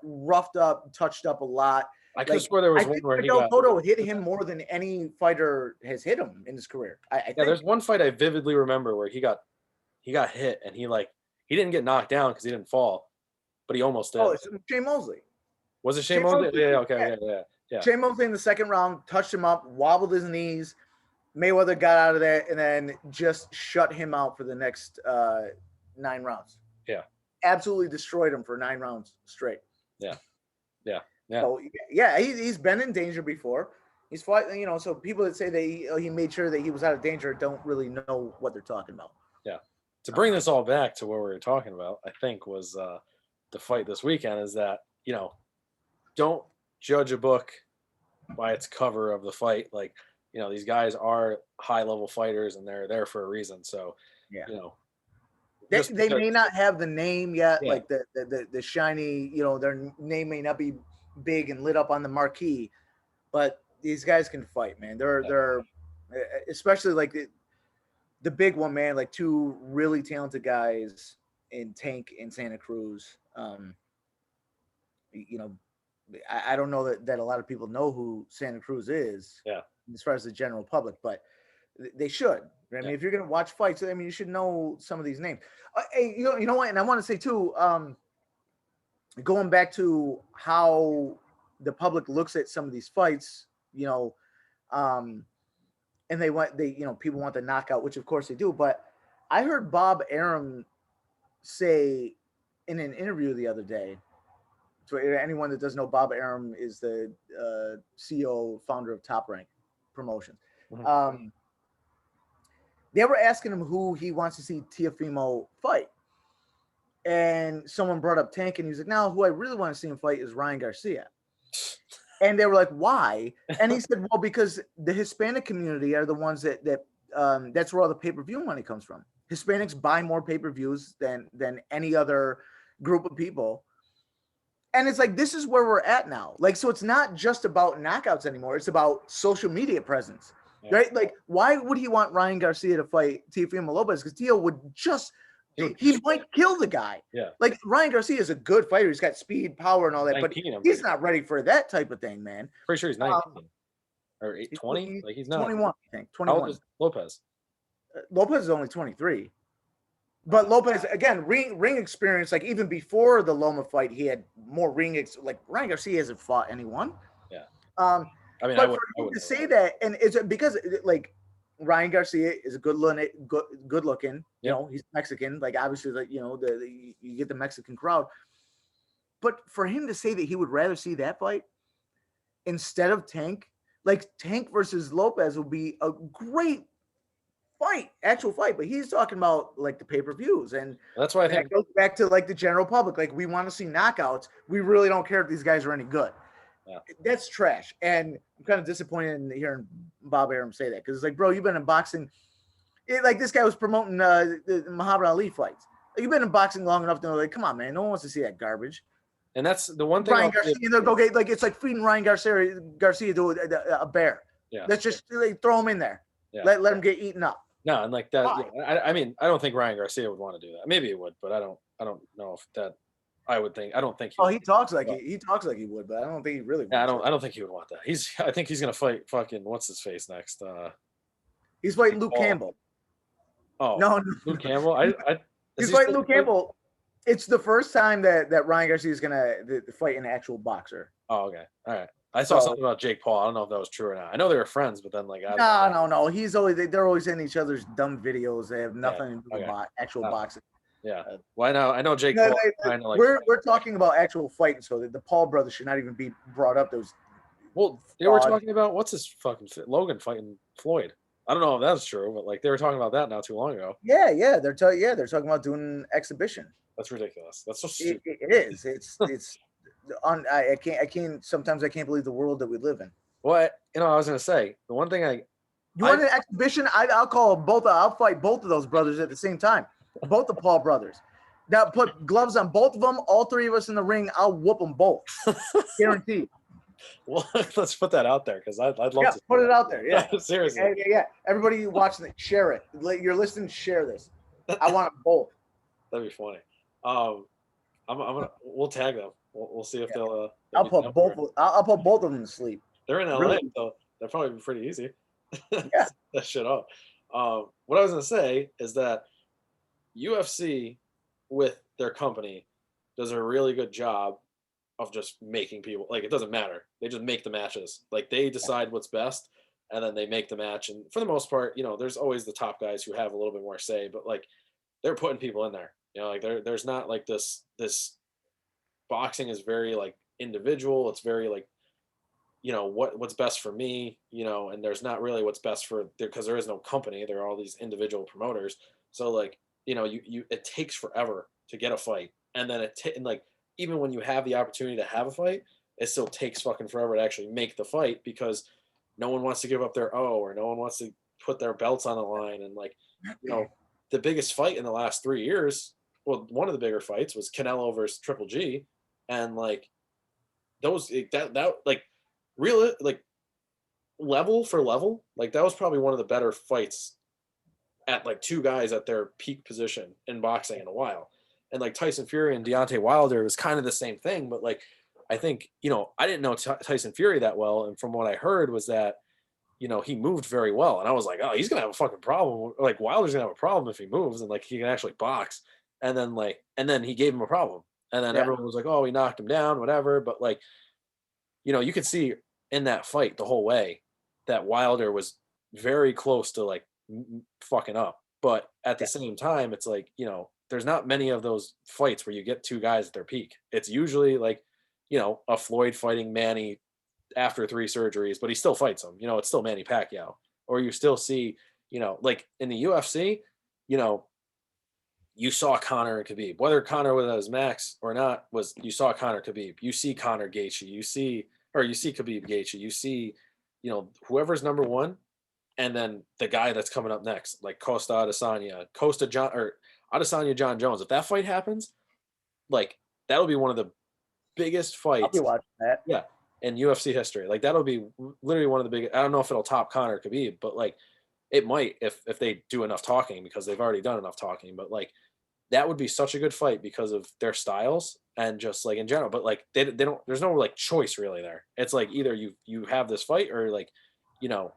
roughed up, touched up a lot. I could swear there was one where Miguel Cotto hit him more than any fighter has hit him in his career. I think. There's one fight I vividly remember where he got hit and he didn't get knocked down because he didn't fall, but he almost did. Oh, it's Shane Mosley. Was it Shane Mosley? Yeah, okay, yeah. Shane Mosley in the second round touched him up, wobbled his knees. Mayweather got out of there and then just shut him out for the next 9 rounds. Yeah. Absolutely destroyed him for 9 rounds straight. Yeah. So yeah, he's been in danger before. He's fought, so people that say that he made sure that he was out of danger don't really know what they're talking about. Yeah. To bring this all back to what we were talking about, I think was the fight this weekend is that, don't judge a book by its cover of the fight. Like, these guys are high-level fighters and they're there for a reason. So, they may not have the name yet, like the shiny, their name may not be big and lit up on the marquee, but these guys can fight, man. They're especially like the big one, man, like 2 really talented guys in Tank and Santa Cruz. I don't know that a lot of people know who Santa Cruz is. Yeah. As far as the general public, but they should. I mean, if you're gonna watch fights, I mean, you should know some of these names. Hey, you know what? And I want to say too, going back to how the public looks at some of these fights, and people want the knockout, which of course they do. But I heard Bob Arum say in an interview the other day. So anyone that doesn't know, Bob Arum is the CEO, founder of Top Rank Promotions. Mm-hmm. They were asking him who he wants to see Teofimo fight. And someone brought up Tank, and he was like, no, who I really want to see him fight is Ryan Garcia. And they were like, why? And he said, well, because the Hispanic community are the ones that's where all the pay-per-view money comes from. Hispanics buy more pay-per-views than any other group of people. And it's like, this is where we're at now. Like, so it's not just about knockouts anymore. It's about social media presence, right? Like, why would he want Ryan Garcia to fight Teofimo Lopez? Because Teo would just, he might kill the guy. Yeah. Like, Ryan Garcia is a good fighter. He's got speed, power, and all that, but 19, he's not ready for that type of thing, man. Pretty sure he's 19 or 20. Like, he's not 21, I think. 21. How old is Lopez? Lopez is only 23. But Lopez, again, ring experience, like even before the Loma fight, he had more like Ryan Garcia hasn't fought anyone. Yeah. I mean, but for him to say that, and it's because like Ryan Garcia is good looking, you know, he's Mexican, like obviously, like, you know, you get the Mexican crowd. But for him to say that he would rather see that fight instead of Tank, like Tank versus Lopez would be a great actual fight, but he's talking about like the pay-per-views, and that's why I think it goes back to like the general public. Like, we want to see knockouts. We really don't care if these guys are any good. Yeah. That's trash. And I'm kind of disappointed in hearing Bob Arum say that, because it's like, bro, you've been in boxing. Like, this guy was promoting the Muhammad Ali fights. Like, you've been in boxing long enough to know, like, come on, man, no one wants to see that garbage. And that's the one thing. Ryan Garcia, like, it's like feeding Ryan Garcia to a bear. Yeah. Let's just like, throw him in there. Yeah. Let him get eaten up. No, and like that. Yeah, I mean, I don't think Ryan Garcia would want to do that. Maybe he would, but I don't know if that. I would think. I don't think. He talks like he talks like he would, but I don't think he really. Yeah, I don't think he would want that. I think he's gonna fight fucking what's his face next. He's fighting Luke Campbell. Oh no, Luke Campbell. He's fighting Luke Campbell. It's the first time that Ryan Garcia is gonna fight an actual boxer. Oh, okay, all right. I saw something about Jake Paul. I don't know if that was true or not. I know they were friends, but then like no. They're always in each other's dumb videos. They have nothing to do with actual boxing. Yeah. Well, I know Jake Paul. Kind of like we're talking about actual fighting, so the Paul brothers should not even be brought up. They were talking about what's his fucking Logan fighting Floyd. I don't know if that's true, but like they were talking about that not too long ago. Yeah. They're talking about doing an exhibition. That's ridiculous. That's so stupid. It is. It's. I can't. Sometimes I can't believe the world that we live in. Well, I was gonna say the one thing You want an exhibition? I'll call both. I'll fight both of those brothers at the same time. Both the Paul brothers. Now put gloves on both of them. All three of us in the ring. I'll whoop them both. Guaranteed. Well, let's put that out there because I'd love to put it out there. Yeah, seriously. Yeah. Everybody watching it, share it. You're listening. Share this. I want them both. That'd be funny. We'll tag them. We'll see if they'll. I'll put both of them to sleep. They're in LA, so they'll probably be pretty easy. Yeah, that shit up. What I was gonna say is that UFC with their company does a really good job of just making people like it doesn't matter. They just make the matches. Like they decide what's best, and then they make the match. And for the most part, there's always the top guys who have a little bit more say, but like they're putting people in there. Like there's not like this boxing is very like individual. It's very like, what's best for me, and there's not really what's best for because there is no company. There are all these individual promoters. So like, it takes forever to get a fight. And then and like, even when you have the opportunity to have a fight, it still takes fucking forever to actually make the fight because no one wants to give up their or no one wants to put their belts on the line. And like, the biggest fight in the last 3 years, well, one of the bigger fights was Canelo versus Triple G. And like those that like real like level for level, like that was probably one of the better fights at like two guys at their peak position in boxing in a while. And like Tyson Fury and Deontay Wilder was kind of the same thing, but like I think I didn't know Tyson Fury that well, and from what I heard was that he moved very well, and I was like, oh, he's gonna have a fucking problem. Like Wilder's gonna have a problem if he moves and like he can actually box. And then he gave him a problem. And then everyone was like, oh, he knocked him down, whatever. But like, you could see in that fight the whole way that Wilder was very close to like fucking up. But at the same time, it's like, there's not many of those fights where you get two guys at their peak. It's usually like, a Floyd fighting Manny after 3 surgeries, but he still fights him. It's still Manny Pacquiao. Or you still see, like in the UFC, you saw Conor and Khabib. Whether Conor was at his max or not, you saw Conor Khabib. You see Conor Gaethje. You see or you see Khabib Gaethje, you see, whoever's number one, and then the guy that's coming up next, like Costa Adesanya, Adesanya John Jones. If that fight happens, like that'll be one of the biggest I'll be fights, watching that. yeah, in UFC history. Like that'll be literally one of the biggest. I don't know if it'll top Conor Khabib, but like it might if they do enough talking, because they've already done enough talking. But like that would be such a good fight because of their styles and just like in general. But like they don't. There's no like choice really there. It's like either you have this fight or like you know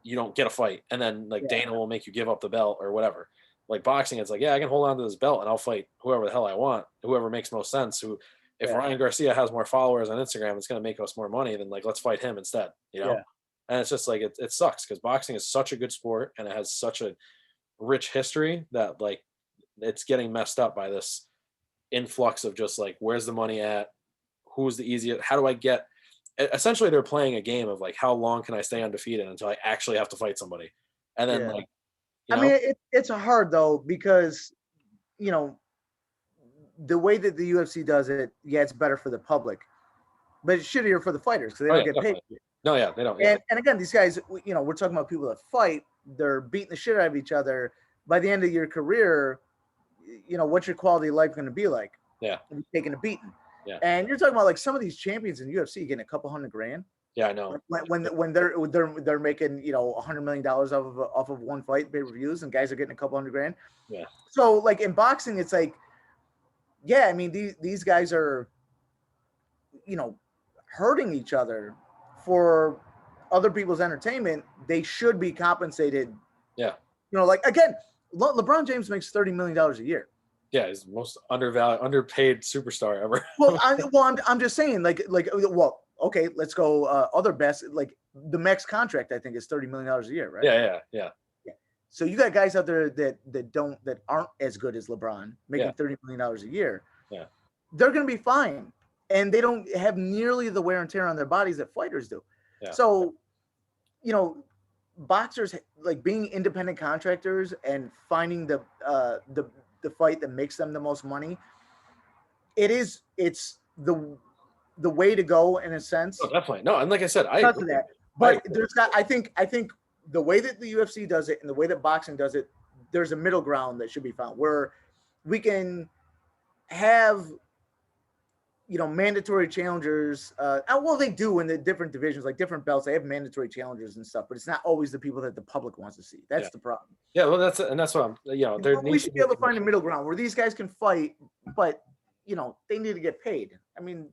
you don't get a fight, and then like Yeah. Dana will make you give up the belt or whatever. Like boxing, it's like, yeah, I can hold on to this belt and I'll fight whoever the hell I want, whoever makes most sense. If Yeah. Ryan Garcia has more followers on Instagram, it's going to make us more money. Then like let's fight him instead, Yeah. And it's just like it sucks because boxing is such a good sport and it has such a rich history that like it's getting messed up by this influx of just like where's the money at, who's the easiest, how do I get. Essentially, they're playing a game of like how long can I stay undefeated until I actually have to fight somebody, and then Yeah. like I mean, it's hard though because the way that the UFC does it, yeah, it's better for the public, but it's shittier for the fighters because they don't get paid. No, yeah, they don't. Yeah. And again, these guys, we're talking about people that fight. They're beating the shit out of each other. By the end of your career, what's your quality of life going to be like? Yeah, you're taking a beating. Yeah, and you're talking about like some of these champions in UFC getting a couple $100,000. Yeah, I know. When they're making $100 million off of one fight, pay-per-views, and guys are getting a couple $100,000. Yeah. So like in boxing, it's like, yeah, I mean these guys are, hurting each other for other people's entertainment. They should be compensated. Yeah. Like again, LeBron James makes $30 million a year. Yeah, he's the most underpaid superstar ever. I'm just saying, okay, let's go other best. Like the max contract, I think, is $30 million a year, right? Yeah. So you got guys out there that aren't as good as LeBron making $30 million a year. Yeah, they're going to be fine, and they don't have nearly the wear and tear on their bodies that fighters do. Yeah. So, boxers like being independent contractors and finding the fight that makes them the most money. It's the way to go in a sense. Oh, definitely. No, and like I said, I agree. That. But I think the way that the UFC does it and the way that boxing does it, there's a middle ground that should be found where we can have mandatory challengers. Well, they do in the different divisions, like different belts. They have mandatory challengers and stuff, but it's not always the people that the public wants to see. That's the problem. Yeah, well, that's what I'm. We should be able to find a middle ground where these guys can fight, but they need to get paid. I mean,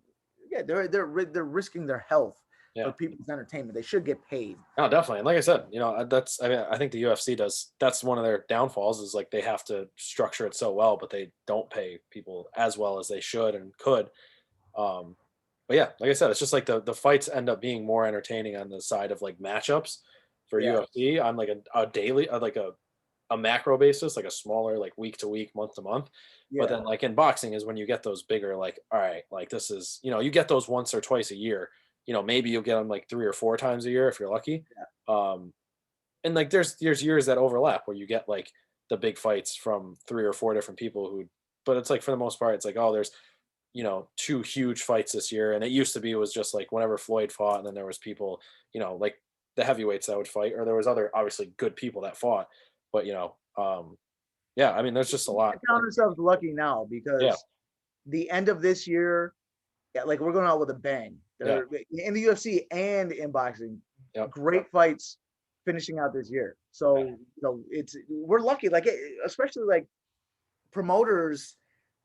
yeah, they're risking their health for people's entertainment. They should get paid. No, definitely. And like I said, I think the UFC does. That's one of their downfalls is like they have to structure it so well, but they don't pay people as well as they should and could. But yeah, like I said, it's just like the fights end up being more entertaining on the side of like matchups for UFC on like a daily, like a macro basis, like a smaller, like week to week, month to month. But then like in boxing is when you get those bigger, like, all right, like this is, you get those once or twice a year, maybe you'll get them like 3 or 4 times a year if you're lucky. And like there's years that overlap where you get like the big fights from 3 or 4 different people but it's like for the most part, it's like, oh, there's 2 huge fights this year. And it used to be, it was just like whenever Floyd fought, and then there was people, like the heavyweights that would fight, or there was other obviously good people that fought. But yeah, I mean, there's just a lot. We count ourselves lucky now because the end of this year, like we're going out with a bang. In the UFC and in boxing, great fights finishing out this year. So we're lucky, like especially like promoters.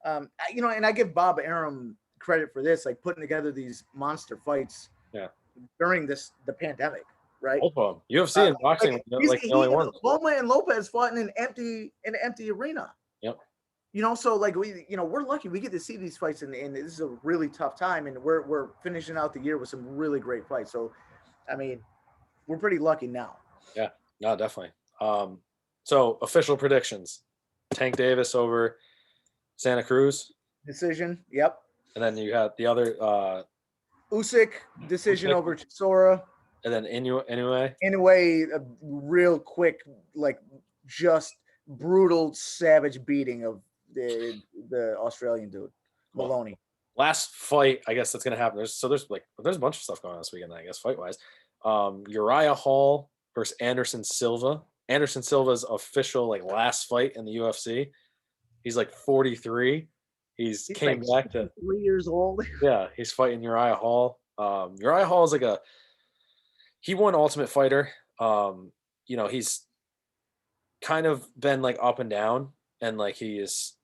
And I give Bob Arum credit for this, like putting together these monster fights during the pandemic, right? Both of them. UFC and boxing, like the only ones. Loma and Lopez fought in an empty arena. Yep. So like we're lucky we get to see these fights, and this is a really tough time, and we're finishing out the year with some really great fights. So, I mean, we're pretty lucky now. Yeah, no, definitely. So official predictions: Tank Davis over Santa Cruz decision. Yep. And then you had the other Usyk decision over Chisora. And then anyway, a real quick, like just brutal, savage beating of the Australian dude, Maloney. Last fight, I guess that's gonna happen. There's a bunch of stuff going on this weekend, I guess, fight wise. Uriah Hall versus Anderson Silva. Anderson Silva's official like last fight in the UFC. He's like 43. He's He's came like back to 3 years old. yeah, he's fighting Uriah Hall. Uriah Hall is he won Ultimate Fighter. He's kind of been like up and down, and like he is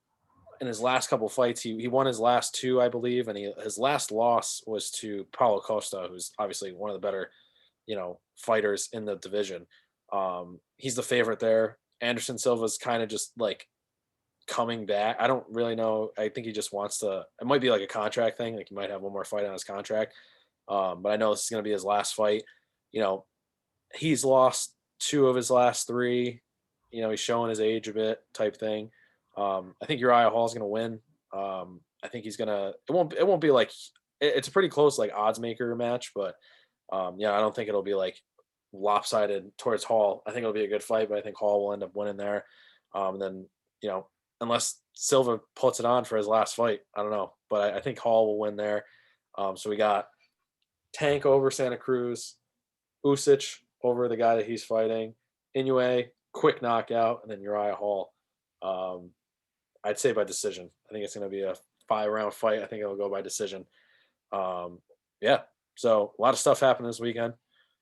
in his last couple fights, he won his last two, I believe, and his last loss was to Paulo Costa, who's obviously one of the better, fighters in the division. He's the favorite there. Anderson Silva's kind of just like coming back. I don't really know. I think he just wants to. It might be like a contract thing. Like he might have one more fight on his contract. But I know this is going to be his last fight. You know, he's lost two of his last three. He's showing his age a bit, type thing. I think Uriah Hall is going to win. I think he's gonna. It won't be like. It's a pretty close like odds maker match, but yeah, I don't think it'll be like lopsided towards Hall. I think it'll be a good fight, but I think Hall will end up winning there. And then unless Silva puts it on for his last fight, I don't know, but I think Hall will win there. So we got Tank over Santa Cruz, Usyk over the guy that he's fighting, Inoue, quick knockout, and then Uriah Hall. I'd say by decision. I think it's going to be a 5-round fight. I think it'll go by decision. Yeah. So a lot of stuff happened this weekend.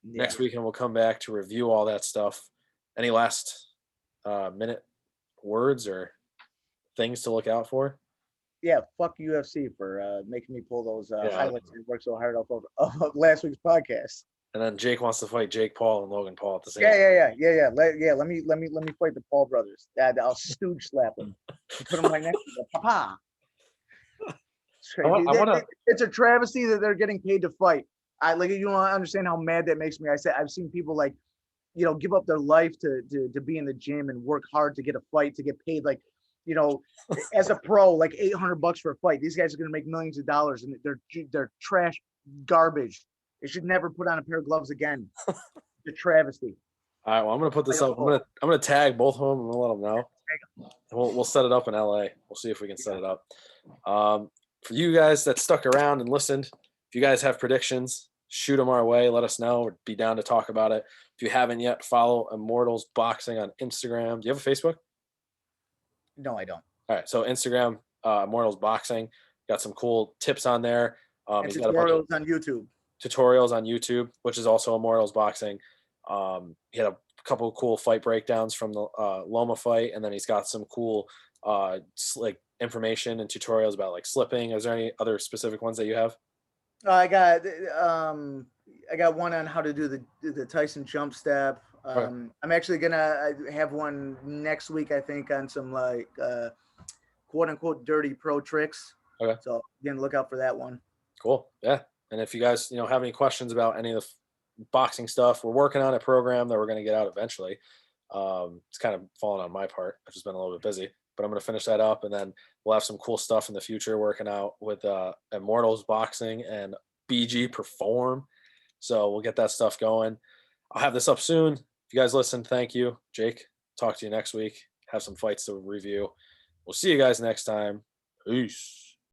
Yeah. Next weekend we'll come back to review all that stuff. Any last minute words or things to look out for? Yeah, fuck UFC for making me pull those Yeah. highlights and work so hard off of last week's podcast. And then Jake wants to fight Jake Paul and Logan Paul at the same time. Yeah. Let me fight the Paul brothers. I'll stooge slap them. Put them right next to them. Papa. It's a travesty that they're getting paid to fight. You don't understand how mad that makes me. I've seen people like, give up their life to be in the gym and work hard to get a fight, to get paid like, as a pro, like $800 for a fight. These guys are going to make millions of dollars, and they're trash garbage. They should never put on a pair of gloves again. It's a travesty. All right, well, I'm going to put this up. I'm going to tag both of them and we'll let them know. We'll set it up in LA. We'll see if we can set it up. For you guys that stuck around and listened, if you guys have predictions, shoot them our way. Let us know. We'd be down to talk about it. If you haven't yet, follow Immortals Boxing on Instagram. Do you have a Facebook? No, I don't. All right, so Instagram, Immortals Boxing. Got some cool tips on there. And tutorials on YouTube. Tutorials on YouTube, which is also Immortals Boxing. He had a couple of cool fight breakdowns from the Loma fight, and then he's got some cool like information and tutorials about like slipping. Is there any other specific ones that you have? I got one on how to do the Tyson jump step. I'm actually gonna have one next week, I think, on some like quote unquote dirty pro tricks. Okay. So again, look out for that one. Cool. Yeah. And if you guys have any questions about any of the boxing stuff, we're working on a program that we're going to get out eventually. It's kind of fallen on my part. I've just been a little bit busy, but I'm going to finish that up, and then we'll have some cool stuff in the future working out with Immortals Boxing and BG Perform. So we'll get that stuff going. I'll have this up soon. If you guys listen, thank you. Jake, talk to you next week. Have some fights to review. We'll see you guys next time. Peace.